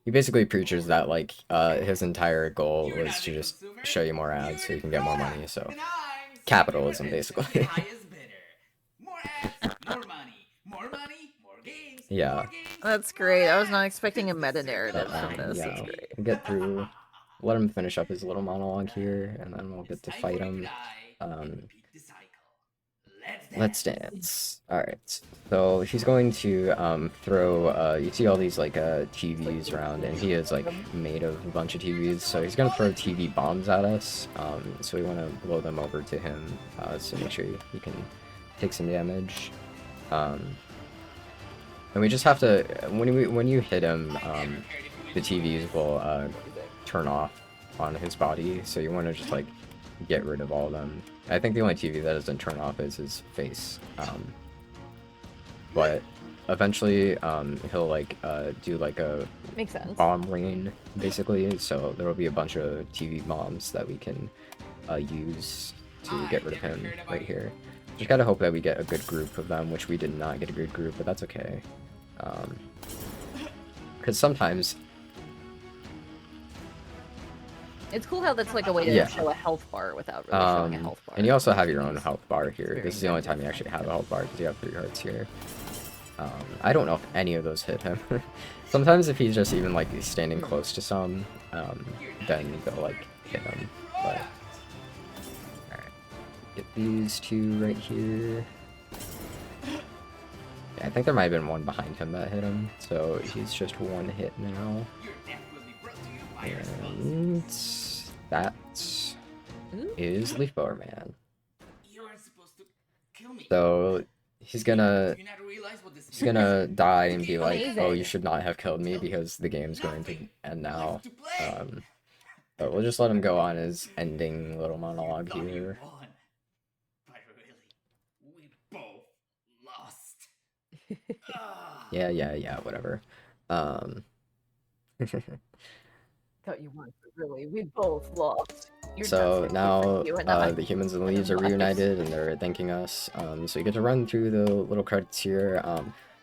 He basically preaches that like his entire goal was to just show you more ads so you can get more money. So capitalism, basically. Yeah. That's great. I was not expecting a meta narrative from this. Yeah, That's great. we'll get through. Let him finish up his little monologue here, and then we'll get to fight him. Let's dance. Alright, so he's going to throw, you see all these like TVs around, and he is like made of a bunch of TVs, so he's gonna throw TV bombs at us, so we want to blow them over to him, so make sure he can take some damage. And we just have to, when you hit him, the TVs will turn off on his body, so you want to just like get rid of all of them. I think the only TV that doesn't turn off is his face. But eventually he'll like do like a Makes sense. bomb rain, basically, so there will be a bunch of TV bombs that we can use to get rid of him right here. Just gotta hope that we get a good group of them, which we did not get a good group, but that's okay. Because sometimes... It's cool how that's like a way to show a health bar without really showing a health bar. And you also have your own health bar here. This is the only time you actually have a health bar, because you have 3 hearts here. I don't know if any of those hit him. Sometimes if he's just even like standing close to some, then they'll like hit him. But alright. Get these 2 right here. Yeah, I think there might have been one behind him that hit him, so he's just 1 hit now. And that is Leaf Blower Man. So he's gonna die and be like, oh, you should not have killed me because the game's going to end now. But we'll just let him go on his ending little monologue here. Yeah, whatever. Thought you weren't, but really, we both lost. So now the humans and the leaves are reunited and they're thanking us. So you get to run through the little credits here.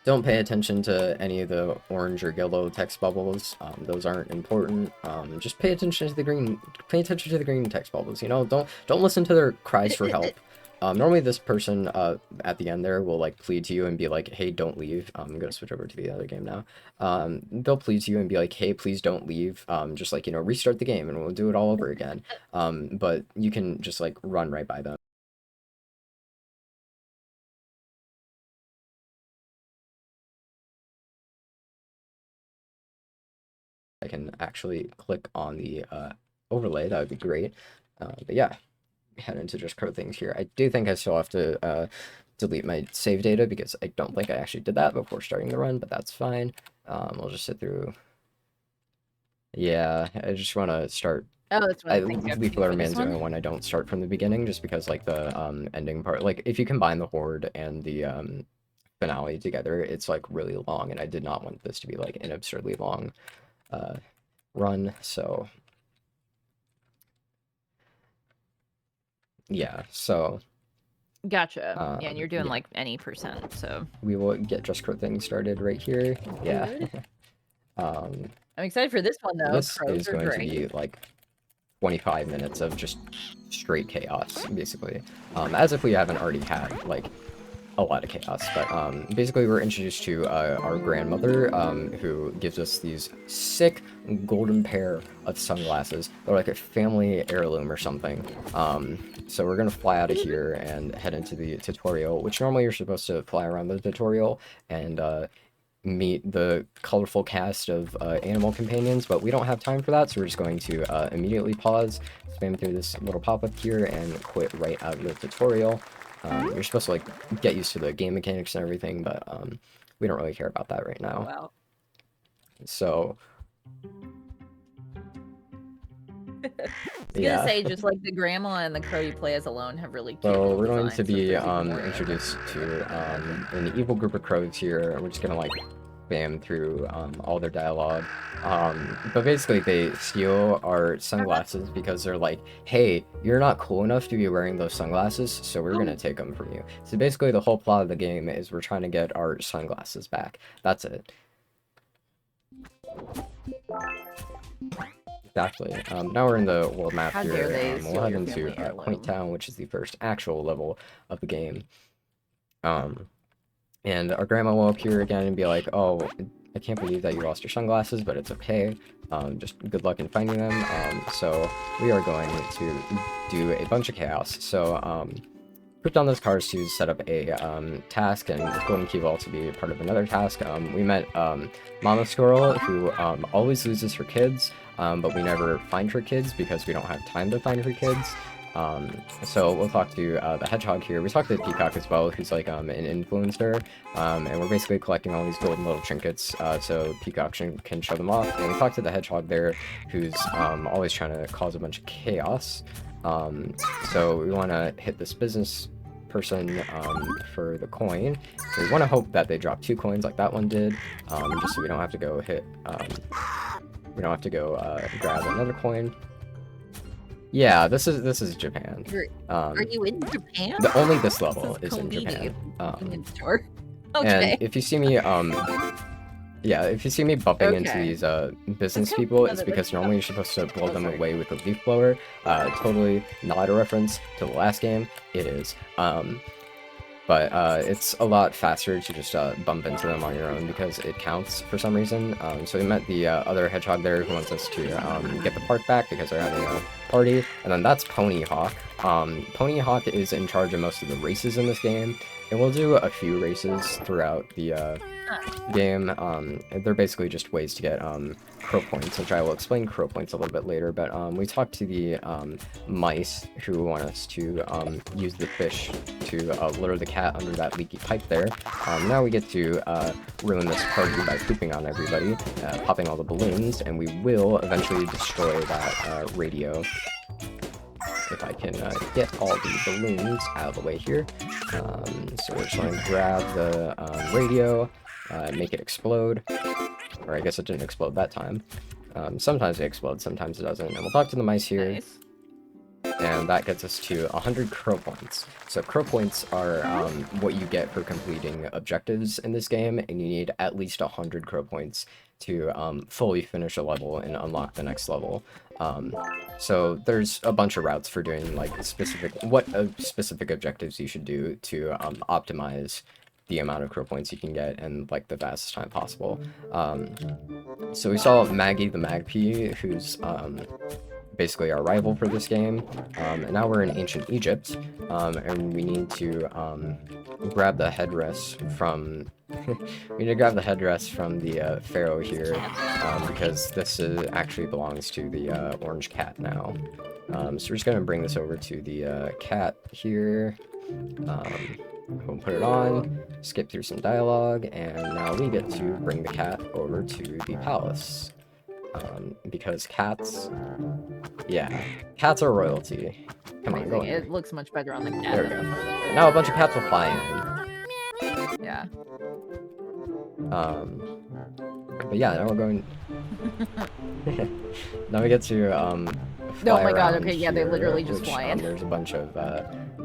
Don't pay attention to any of the orange or yellow text bubbles. Those aren't important. Just pay attention to the green. Pay attention to the green text bubbles. You know, don't listen to their cries for help. Normally this person at the end there will like plead to you and be like, hey, don't leave. I'm gonna switch over to the other game now. They'll plead to you and be like, hey, please don't leave. Just like, you know, restart the game and we'll do it all over again. But you can just like run right by them. I can actually click on the overlay, that would be great. But yeah. Head into just code things here. I do think I still have to delete my save data because I don't think I actually did that before starting the run, but that's fine. We'll just sit through. Yeah, I just want to start. Oh, that's what I Leaf Blower Man's the only one I don't start from the beginning, just because like the ending part, like if you combine the horde and the finale together, it's like really long, and I did not want this to be like an absurdly long run, so. Yeah, so... Gotcha. Yeah, and you're doing like any %, so... We will get Just Crit things started right here. Yeah. I'm excited for this one, though. This is going to be like 25 minutes of just straight chaos, basically. As if we haven't already had, like, a lot of chaos. But basically we're introduced to our grandmother, who gives us these sick golden pair of sunglasses. They're like a family heirloom or something. So we're gonna fly out of here and head into the tutorial, which normally you're supposed to fly around the tutorial and meet the colorful cast of animal companions, but we don't have time for that, so we're just going to immediately pause, spam through this little pop-up here, and quit right out of the tutorial. You're supposed to like get used to the game mechanics and everything, but we don't really care about that right now. Wow. So I was yeah. gonna say, just like the grandma and the crow you play as alone have really cute So little we're going to designs, so be there's even more. introduced to an evil group of crows here, and we're just gonna like spam through all their dialogue. But basically they steal our sunglasses because they're like, hey, you're not cool enough to be wearing those sunglasses, so we're gonna take them from you. So basically the whole plot of the game is we're trying to get our sunglasses back. That's it. Exactly. Now we're in the world map How dare here. they We'll steal head your into family heirloom. Quaint Town, which is the first actual level of the game. And our grandma will appear again and be like, oh, I can't believe that you lost your sunglasses, but it's okay. Just good luck in finding them. So we are going to do a bunch of chaos. So put down those cars to set up a task, and Golden Key Vault to be part of another task. We met Mama Squirrel, who always loses her kids, but we never find her kids because we don't have time to find her kids. So we'll talk to the hedgehog here. We talked to the peacock as well, who's like an influencer, and we're basically collecting all these golden little trinkets so peacock can show them off. And we talked to the hedgehog there, who's always trying to cause a bunch of chaos. So we want to hit this business person for the coin. So we want to hope that they drop 2 coins like that one did, just so we don't have to go hit. We don't have to go grab another coin. Yeah, this is Japan. Are you in Japan? Only this level This is in Japan. Convenience store. And Okay. if you see me, yeah, if you see me bumping into Okay. these business people, it's because normally you're supposed to blow them away with a leaf blower. Totally not a reference to the last game. It is. But it's a lot faster to just bump into them on your own because it counts for some reason. So we met the other hedgehog there who wants us to get the park back because they're having a party. And then that's Pony Hawk. Pony Hawk is in charge of most of the races in this game. And we'll do a few races throughout the game. They're basically just ways to get crow points, which I will explain crow points a little bit later. But we talked to the mice who want us to use the fish to lure the cat under that leaky pipe there. Now we get to ruin this party by pooping on everybody, popping all the balloons, and we will eventually destroy that radio. If I can get all the balloons out of the way here. So we're just going to grab the radio, make it explode. Or I guess it didn't explode that time. Sometimes it explodes, sometimes it doesn't. And we'll talk to the mice here. Nice. And that gets us to 100 crow points. So crow points are what you get for completing objectives in this game, and you need at least 100 crow points to fully finish a level and unlock the next level. So there's a bunch of routes for doing like specific objectives you should do to optimize the amount of crow points you can get in like the fastest time possible. So we saw Maggie the Magpie, who's basically our rival for this game, and now we're in ancient Egypt, and we need to grab the headdress from the pharaoh here, because this actually belongs to the orange cat now. So we're just gonna bring this over to the cat here. We'll put it on, skip through some dialogue, and now we get to bring the cat over to the palace. Because cats, yeah, cats are royalty. Come on, go in. It looks much better on the cat. There we go. Now a bunch of cats will fly in. Yeah. But yeah, now we're going. Now we get to fly Oh my god, around okay, yeah, they here, literally just which, fly in. There's a bunch of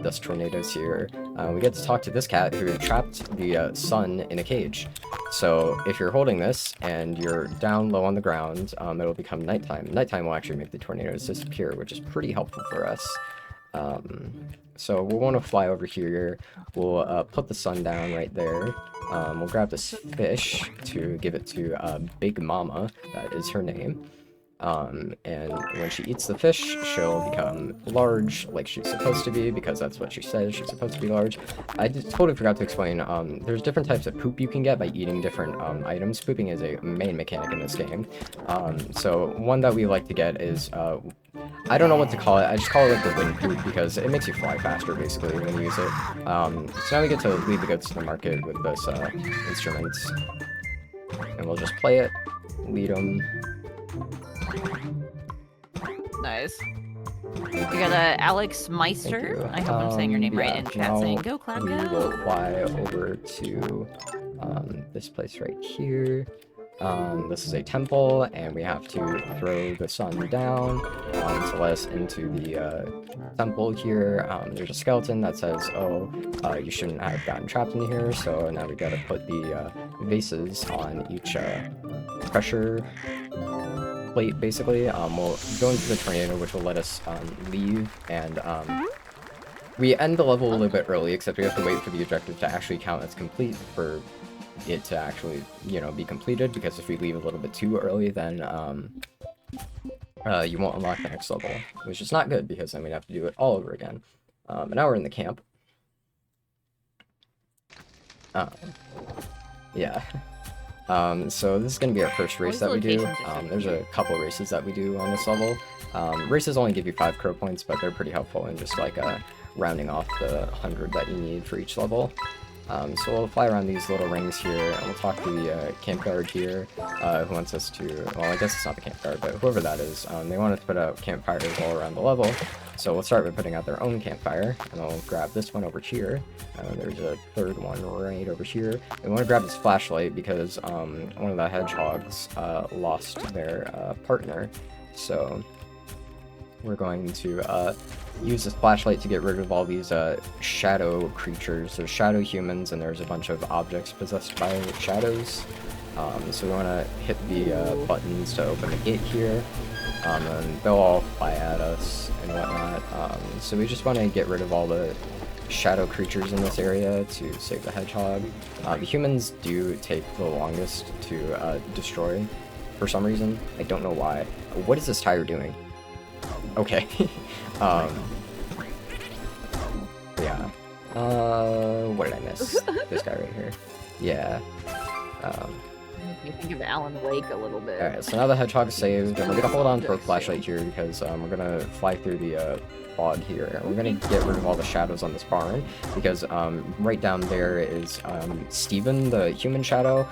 dust tornadoes here. We get to talk to this cat who trapped the sun in a cage. So if you're holding this and you're down low on the ground, it'll become nighttime. Nighttime will actually make the tornadoes disappear, which is pretty helpful for us. So we'll want to fly over here. We'll put the sun down right there. We'll grab this fish to give it to Big Mama. That is her name. And when she eats the fish, she'll become large like she's supposed to be, because that's what she says, she's supposed to be large. I just totally forgot to explain, there's different types of poop you can get by eating different items. Pooping is a main mechanic in this game. So one that we like to get is, I don't know what to call it. I just call it like the wind poop because it makes you fly faster basically when you use it. So now we get to lead the goods to the market with this instrument, and we'll just play it, lead them. Nice. We got Alex Meister. I hope I'm saying your name right in chat. Saying go cloud we go. will fly over to this place right here. This is a temple, and we have to throw the sun down to let us into the temple here. There's a skeleton that says, oh, you shouldn't have gotten trapped in here, so now we gotta put the vases on each pressure plate, basically. We'll go into the tornado, which will let us leave, and we end the level a little bit early, except we have to wait for the objective to actually count as complete for it to actually, you know, be completed, because if we leave a little bit too early, then you won't unlock the next level, which is not good, because then we'd have to do it all over again. And now we're in the camp. Yeah. So this is going to be our first race that we do. There's a couple races that we do on this level. Races only give you 5 crow points, but they're pretty helpful in just like rounding off the 100 that you need for each level. So we'll fly around these little rings here, and we'll talk to the camp guard here, who wants us to, well, I guess it's not the camp guard, but whoever that is, they want us to put out campfires all around the level. So we'll start with putting out their own campfire, and I'll grab this one over here. There's a third one right over here. And we want to grab this flashlight because one of the hedgehogs lost their partner. So we're going to use this flashlight to get rid of all these shadow creatures. There's shadow humans, and there's a bunch of objects possessed by shadows. So we want to hit the buttons to open the gate here, and they'll all fly at us and whatnot. So we just want to get rid of all the shadow creatures in this area to save the hedgehog. The humans do take the longest to destroy for some reason. I don't know why. What is this tire doing? Okay. Yeah. What did I miss? This guy right here. Yeah. You think of Alan Wake a little bit. Alright, so now the hedgehog's saved, and we're gonna hold on to our flashlight here because we're gonna fly through the fog here, and we're gonna get rid of all the shadows on this barn because right down there is Steven, the human shadow.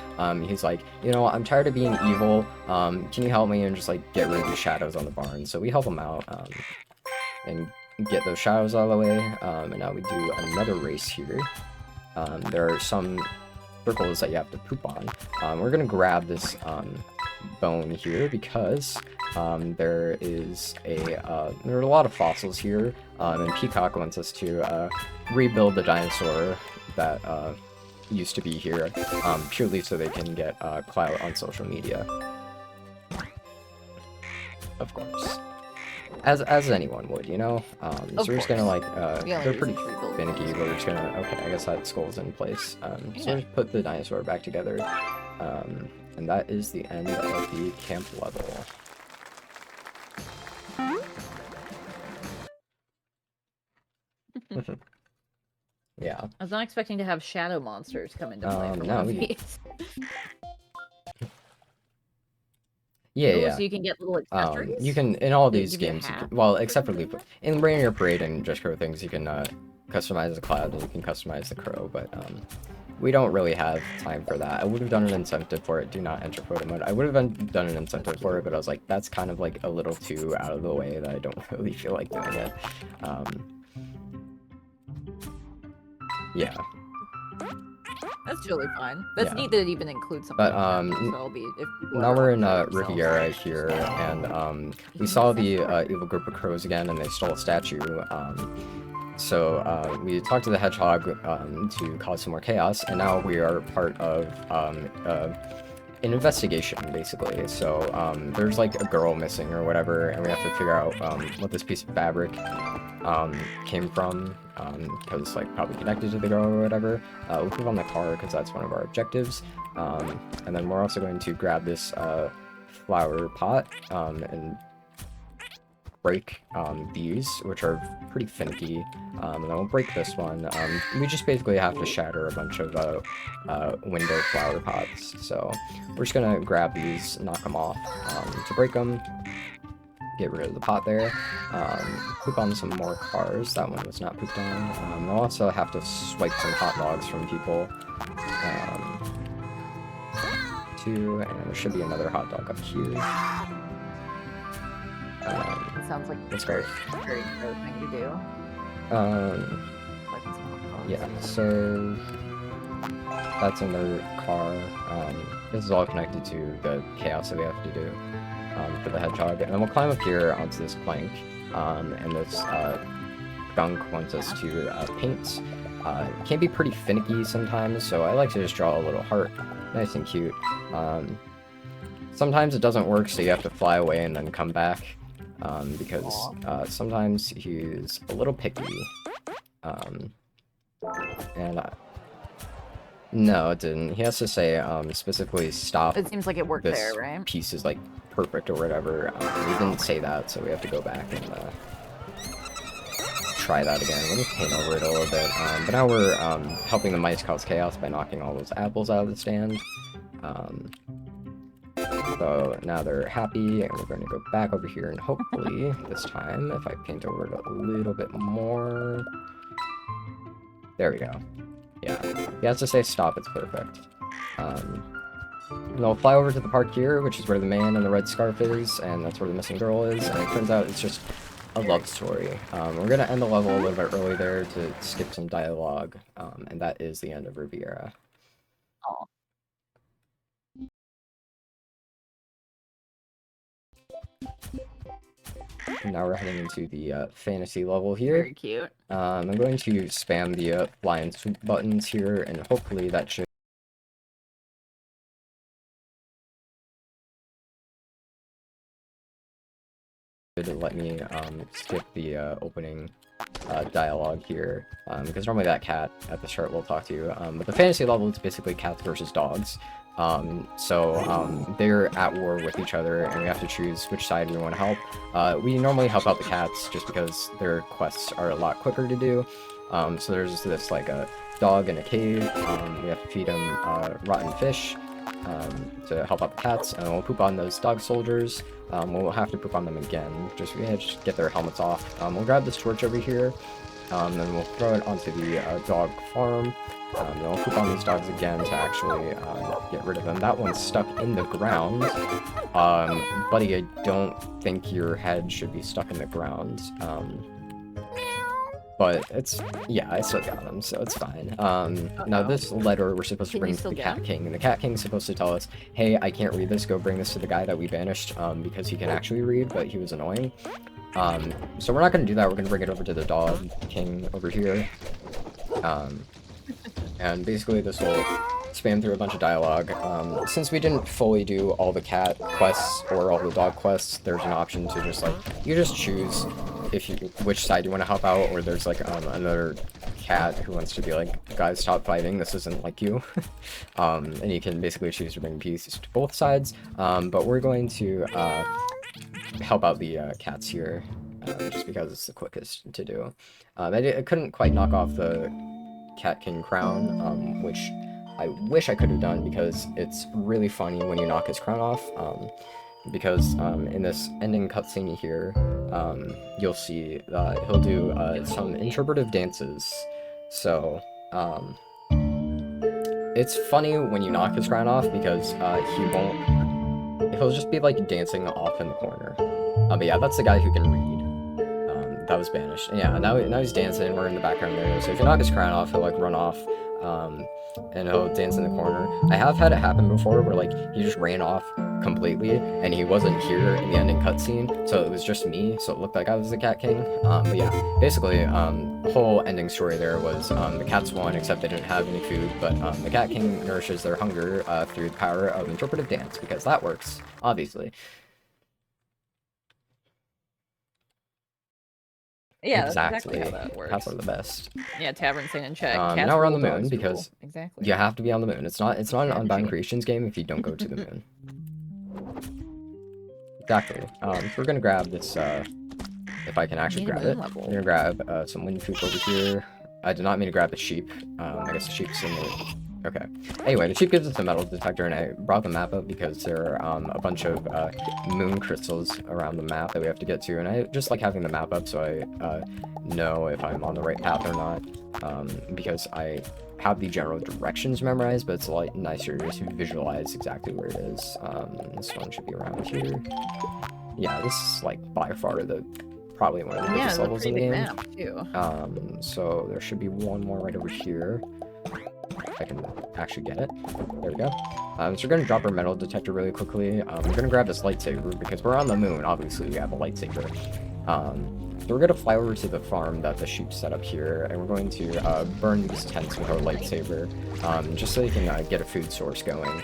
He's like, you know, I'm tired of being evil. Can you help me and just like get rid of the shadows on the barn? So we help him out and get those shadows out of the way. And now we do another race here. There are some circles that you have to poop on. We're gonna grab this bone here because there are a lot of fossils here, and Peacock wants us to rebuild the dinosaur that used to be here, purely so they can get clout on social media. Of course. As anyone would, you know? So we're just gonna like, they're pretty finicky, but we're just gonna, okay, I guess that skull's in place. So just put the dinosaur back together, and that is the end of the camp level. Yeah. I was not expecting to have shadow monsters come into play for no, one of these. Yeah. So you can get little accessories? You can, in all these give you a games, hat? well, except for Leap. In Rainier Parade and Just Crow things, you can customize the cloud and you can customize the crow, but we don't really have time for that. I would have done an incentive for it, do not enter photo mode. I would have done an incentive for it, but I was like, that's kind of like a little too out of the way that I don't really feel like doing it. Yeah. That's totally fine. That's neat that it even includes something. But like that, so I'll be, if now we're in Riviera here, and we saw the evil group of crows again, and they stole a statue. So we talked to the hedgehog to cause some more chaos, and now we are part of an investigation, basically. So there's like a girl missing or whatever, and we have to figure out what this piece of fabric came from, because it's like probably connected to the girl or whatever. We'll put it on the car because that's one of our objectives, and then we're also going to grab this flower pot and break these, which are pretty finicky, and then we'll break this one. We just basically have to shatter a bunch of window flower pots, so we're just gonna grab these, knock them off to break them. get rid of the pot there. Poop on some more cars. That one was not pooped on. I'll also have to swipe some hot dogs from people. 2, and there should be another hot dog up here. It sounds like let's a go. very pro thing to do. Like Yeah, so that's another car. This is all connected to the chaos that we have to do for the hedgehog. And then we'll climb up here onto this plank, and this gunk wants us to paint. It can be pretty finicky sometimes, so I like to just draw a little heart, nice and cute. Sometimes it doesn't work, so you have to fly away and then come back, because sometimes he's a little picky. No, it didn't. He has to say specifically stop. It seems like it worked this there, right? piece is like perfect or whatever. He didn't say that, so we have to go back and try that again. Let me paint over it a little bit. But now we're helping the mice cause chaos by knocking all those apples out of the stand. So now they're happy, and we're going to go back over here, and hopefully this time, if I paint over it a little bit more, there we go. Yeah, he has to say stop, it's perfect. And they'll fly over to the park here, which is where the man in the red scarf is, and that's where the missing girl is, and it turns out it's just a love story. We're gonna end the level a little bit early there to skip some dialogue, and that is the end of Riviera. Aw. Now we're heading into the fantasy level here. Very cute. I'm going to spam the fly and swoop buttons here, and hopefully that should let me skip the opening dialogue here, because normally that cat at the start will talk to you. But the fantasy level is basically cats versus dogs. So they're at war with each other, and we have to choose which side we want to help. We normally help out the cats just because their quests are a lot quicker to do. So there's this like a dog in a cave. We have to feed him rotten fish to help out the cats, and we'll poop on those dog soldiers. We'll have to poop on them again. Just get their helmets off. We'll grab this torch over here. Then we'll throw it onto the dog farm. Then we'll poop on these dogs again to actually get rid of them. That one's stuck in the ground. Buddy, I don't think your head should be stuck in the ground. But it's, yeah, I still got him, so it's fine. Now this letter we're supposed to bring to the Cat King, and the Cat King's supposed to tell us, hey, I can't read this, go bring this to the guy that we banished, because he can actually read, but he was annoying. So we're not going to do that, we're going to bring it over to the Dog King over here. And basically this will spam through a bunch of dialogue. Since we didn't fully do all the cat quests or all the dog quests, there's an option to just like, you just choose which side you want to help out, or there's like another cat who wants to be like, guys, stop fighting, this isn't like you. And you can basically choose to bring peace to both sides. But we're going to help out the cats here, just because it's the quickest to do. I couldn't quite knock off the Cat King crown, which I wish I could have done, because it's really funny when you knock his crown off, because in this ending cutscene here, you'll see he'll do some interpretive dances. So it's funny when you knock his crown off, because he'll just be like dancing off in the corner. But yeah, that's the guy who can read. That was banished. And yeah, now he's dancing, we're in the background there. So if you knock his crown off, he'll like run off, and he'll dance in the corner. I have had it happen before where like he just ran off completely and he wasn't here in the ending cutscene, so it was just me, so it looked like I was the Cat King. But yeah, basically the whole ending story there was the cats won, except they didn't have any food, but the Cat King nourishes their hunger through the power of interpretive dance, because that works, obviously. Yeah, exactly. that's exactly how that works. Cats are the best. Yeah, Tavern Saint and check. Now we're on the moon, because exactly. you have to be on the moon. It's not an Unbound Creations game if you don't go to the moon. Exactly. So we're gonna grab this, if I can actually grab it. We're gonna grab some wind poop over here. I did not mean to grab the sheep. I guess the sheep's in the Okay. Anyway, the sheep gives us a metal detector, and I brought the map up because there are a bunch of moon crystals around the map that we have to get to, and I just like having the map up so I know if I'm on the right path or not, because I have the general directions memorized, but it's a lot nicer to just visualize exactly where it is. This one should be around here. Yeah, this is like by far probably one of the biggest levels in the game. Map, too. So there should be one more right over here. If I can actually get it. There we go. So we're gonna drop our metal detector really quickly. We're gonna grab this lightsaber because we're on the moon. Obviously, we have a lightsaber. So we're gonna fly over to the farm that the sheep set up here, and we're going to burn these tents with our lightsaber, just so you can get a food source going.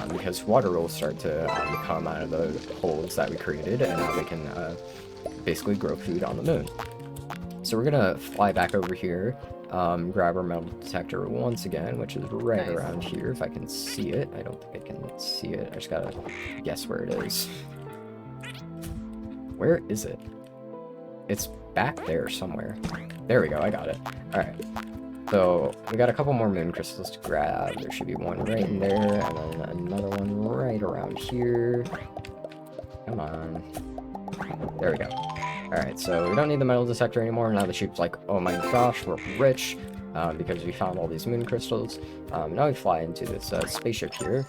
Because water will start to come out of the holes that we created, and now we can basically grow food on the moon. So we're gonna fly back over here. Grab our metal detector once again, which is right around here, if I can see it. I don't think I can see it. I just gotta guess where it is. Where is it? It's back there somewhere. There we go, I got it. Alright. So, we got a couple more moon crystals to grab. There should be one right in there, and then another one right around here. Come on. There we go. Alright, so we don't need the metal detector anymore. Now the sheep's like, oh my gosh, we're rich, because we found all these moon crystals. Now we fly into this spaceship here,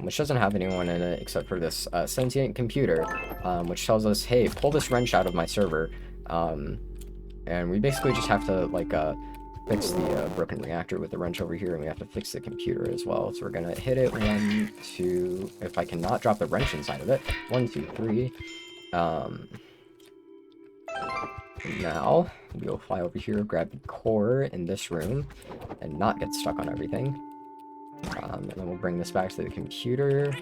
which doesn't have anyone in it except for this sentient computer, which tells us, hey, pull this wrench out of my server. And we basically just have to, like, fix the broken reactor with the wrench over here, and we have to fix the computer as well. So we're gonna hit it 1, 2, if I cannot drop the wrench inside of it, 1, 2, 3. Now, we'll fly over here, grab the core in this room, and not get stuck on everything. And then we'll bring this back to the computer,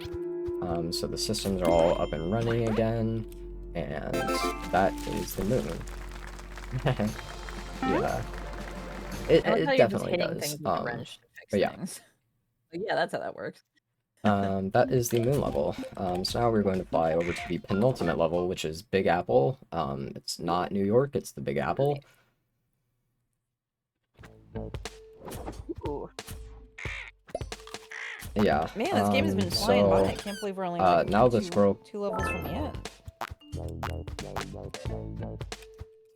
so the systems are all up and running again, and that is the moon. Yeah. It definitely does. But yeah. Yeah, that's how that works. That is the moon level. So now we're going to fly over to the penultimate level, which is Big Apple. It's not New York, it's the Big Apple. Ooh. Yeah. Man, this game has been flying by. I can't believe we're only like now the squirrel. 2 levels from the end.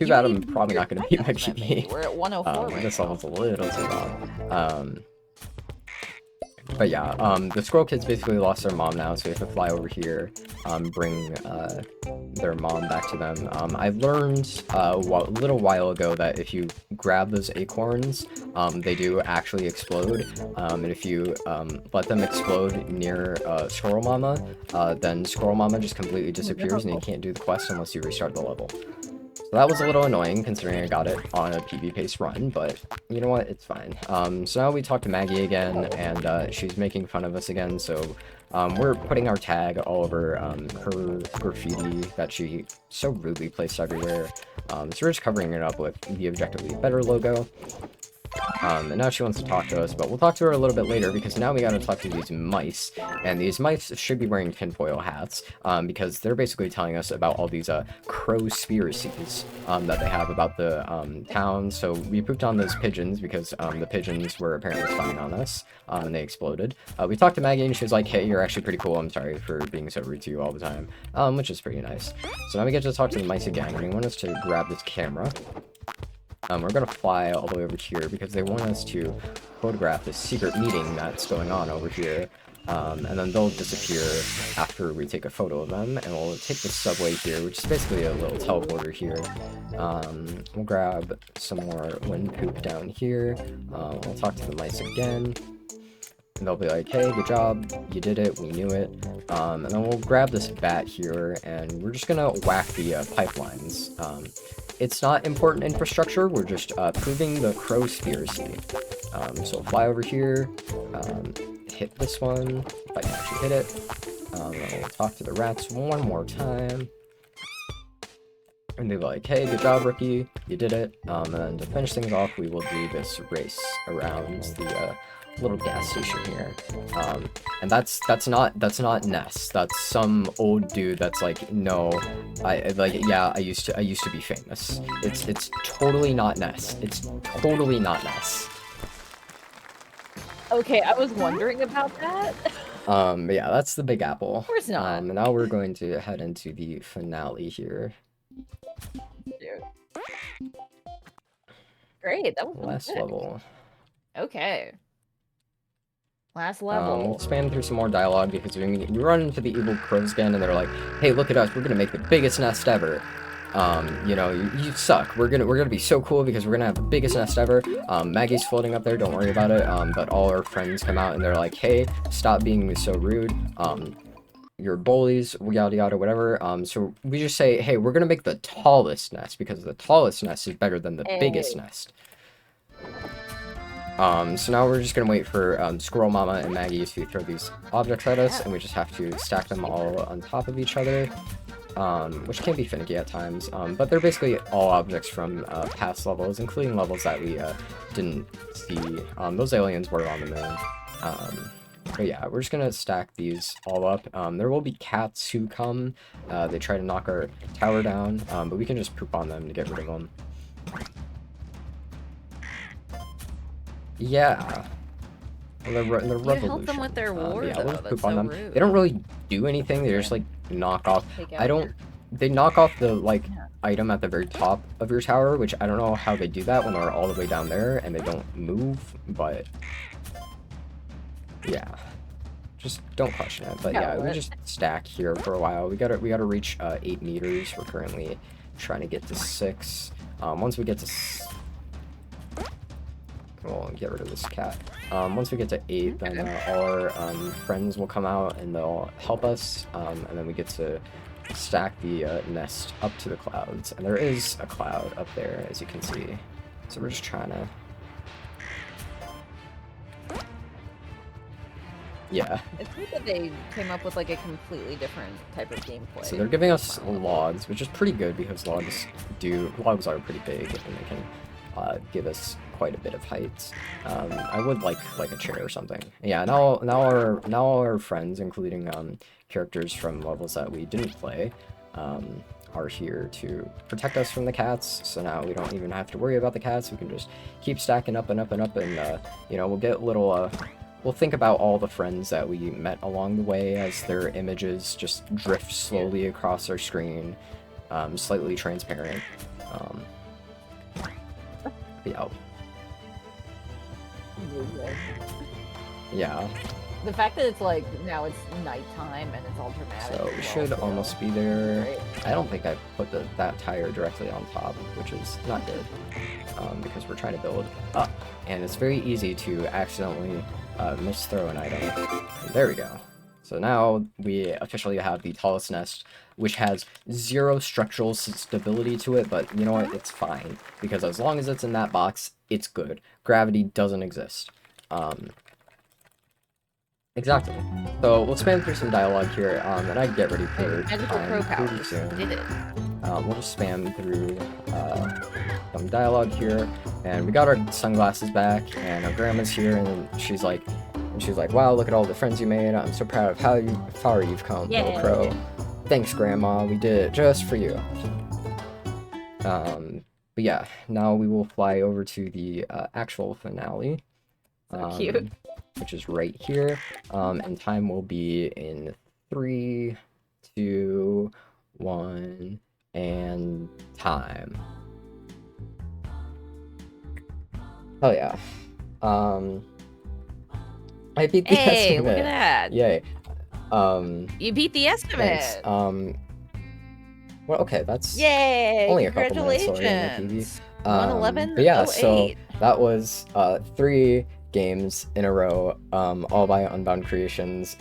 Too bad I'm probably not going to beat my PB. We're at 104 right this now. level's a little too long. But yeah, the squirrel kids basically lost their mom now, so we have to fly over here, bring their mom back to them. I learned a little while ago that if you grab those acorns, they do actually explode, and if you let them explode near Squirrel Mama, then Squirrel Mama just completely disappears and you can't do the quest unless you restart the level. So that was a little annoying considering I got it on a PB pace run, but you know what, it's fine. So now we talk to Maggie again, and she's making fun of us again, so we're putting our tag all over her graffiti that she so rudely placed everywhere. So we're just covering it up with the Objectively Better logo. And now she wants to talk to us, but we'll talk to her a little bit later because now we gotta talk to these mice, and these mice should be wearing tinfoil hats, because they're basically telling us about all these crow-spiracies that they have about the town. So we pooped on those pigeons because the pigeons were apparently spying on us, and they exploded. We talked to Maggie and she was like, hey, you're actually pretty cool, I'm sorry for being so rude to you all the time, which is pretty nice. So now we get to talk to the mice again, and they want us to grab this camera. We're gonna fly all the way over here because they want us to photograph this secret meeting that's going on over here, and then they'll disappear after we take a photo of them, and we'll take the subway here, which is basically a little teleporter here. We'll grab some more wind poop down here. We'll talk to the mice again. And they'll be like, hey, good job, you did it, we knew it. And then we'll grab this bat here, and we're just gonna whack the pipelines. It's not important infrastructure, we're just proving the crow-spiracy. So we'll fly over here, hit this one, if I can actually hit it. Then we'll talk to the rats one more time. And they'll be like, hey, good job, rookie, you did it. And then to finish things off, we will do this race around the little gas station here, and that's not Ness. That's some old dude that's like, no, I used to be famous. It's totally not Ness. It's totally not Ness. Okay, I was wondering about that. But yeah, that's the Big Apple. Of course not. And now we're going to head into the finale here. Dude. Great, that was Last good. level. Okay. Last level. We'll spam through some more dialogue because we run into the evil crows again, and they're like, "Hey, look at us! We're gonna make the biggest nest ever. You know, you suck. We're gonna be so cool because we're gonna have the biggest nest ever. Maggie's floating up there. Don't worry about it. But all our friends come out and they're like, "Hey, stop being so rude. You're bullies, yada yada, whatever." So we just say, "Hey, we're gonna make the tallest nest because the tallest nest is better than the biggest nest." So now we're just gonna wait for Squirrel Mama and Maggie to throw these objects at us, and we just have to stack them all on top of each other, which can be finicky at times, but they're basically all objects from past levels, including levels that we didn't see. Those aliens were on the moon. But yeah, we're just gonna stack these all up. There will be cats who come, they try to knock our tower down, but we can just poop on them to get rid of them. Yeah. The revolution. Help them with their war, yeah, though. we'll That's poop so on them. rude. They don't really do anything. They just like knock off. Take I out don't. They knock off the like item at the very top of your tower, which I don't know how they do that when they're all the way down there and they don't move. But yeah, just don't question it. But yeah, we just stack here for a while. We gotta reach 8 meters. We're currently trying to get to 6. Once we get to we'll get rid of this cat. Once we get to 8, then all our friends will come out and they'll help us, and then we get to stack the nest up to the clouds. And there is a cloud up there, as you can see. So we're just trying to... Yeah. It's good that they came up with like a completely different type of gameplay. So they're giving us logs, which is pretty good because logs are pretty big and they can give us quite a bit of height. I would like a chair or something. Yeah, now our friends, including characters from levels that we didn't play, are here to protect us from the cats. So now we don't even have to worry about the cats. We can just keep stacking up and up and up, and you know, we'll get little. We'll think about all the friends that we met along the way as their images just drift slowly across our screen, slightly transparent. Yeah. Yeah. The fact that it's like now it's nighttime and it's all dramatic. So we should almost be there. Great. I don't think I put that tire directly on top, which is not good, because we're trying to build up, and it's very easy to accidentally misthrow an item. There we go. So now we officially have the tallest nest, which has 0 structural stability to it, but you know what? It's fine, because as long as it's in that box, it's good. Gravity doesn't exist. Exactly. So we'll spam through some dialogue here, and I get ready for time pretty soon. Did it. We'll just spam through some dialogue here, and we got our sunglasses back, and our grandma's here, and she's like, wow, look at all the friends you made. I'm so proud of how far you've come, little crow. Thanks, Grandma. We did it just for you. But yeah, now we will fly over to the actual finale. So cute. Which is right here. And time will be in 3, 2, 1, and time. Oh yeah. I beat the estimate. Hey, look at that. Yay. You beat the estimate. Thanks. Well, okay, that's yay! only a couple minutes already on the TV. 111. But yeah, so that was 3 games in a row, all by Unbound Creations.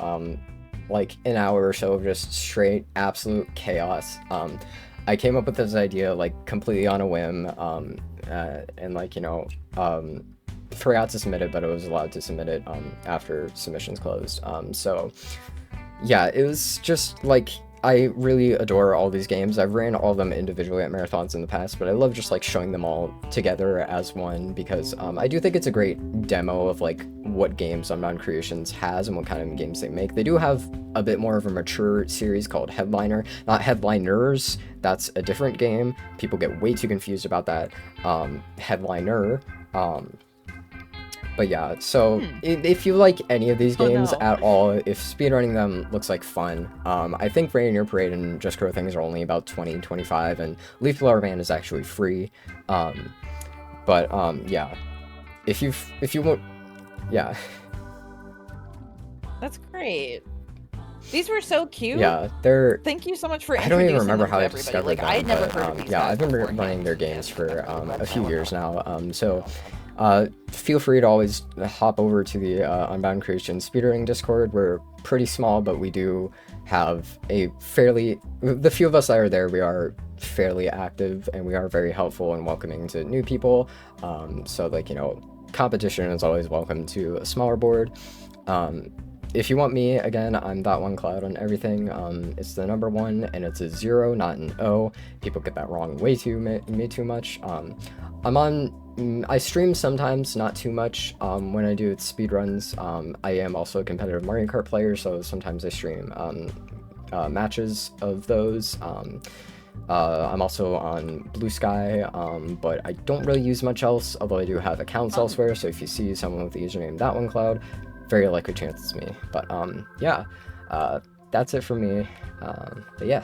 Like an hour or so of just straight absolute chaos. I came up with this idea like completely on a whim, and like, you know, forgot to submit it, but I was allowed to submit it after submissions closed. So yeah, it was just like, I really adore all these games. I've ran all of them individually at marathons in the past, but I love just like showing them all together as one, because I do think it's a great demo of like what games Unbound Creations has and what kind of games they make. They do have a bit more of a mature series called Headliner, not Headliners. That's a different game. People get way too confused about that. Headliner. But yeah, so if you like any of these games at all, if speedrunning them looks like fun, I think Rain in Your Parade and Just Grow Things are only about 20-25, and Leaf Blower Band is actually free. Yeah, if you want, yeah. That's great. These were so cute. Yeah, they're. Thank you so much for. I don't even remember how I everybody. discovered like, them. I had never but, heard of these. Yeah, guys I've been beforehand. running their games for a few years now. Feel free to always hop over to the Unbound Creation speedrunning Discord. We're pretty small, but we do have a fairly. The few of us that are there, we are fairly active, and we are very helpful and welcoming to new people. So like, you know, competition is always welcome to a smaller board. If you want me, again, I'm that1cl0ud on everything. It's the number 1, and it's a 0, not an O. People get that wrong way too much. I stream sometimes, not too much. When I do speedruns, I am also a competitive Mario Kart player, so sometimes I stream matches of those. I'm also on Blue Sky, but I don't really use much else, although I do have accounts elsewhere, so if you see someone with the username that1cl0ud, very likely chance it's me. But yeah, that's it for me. But yeah.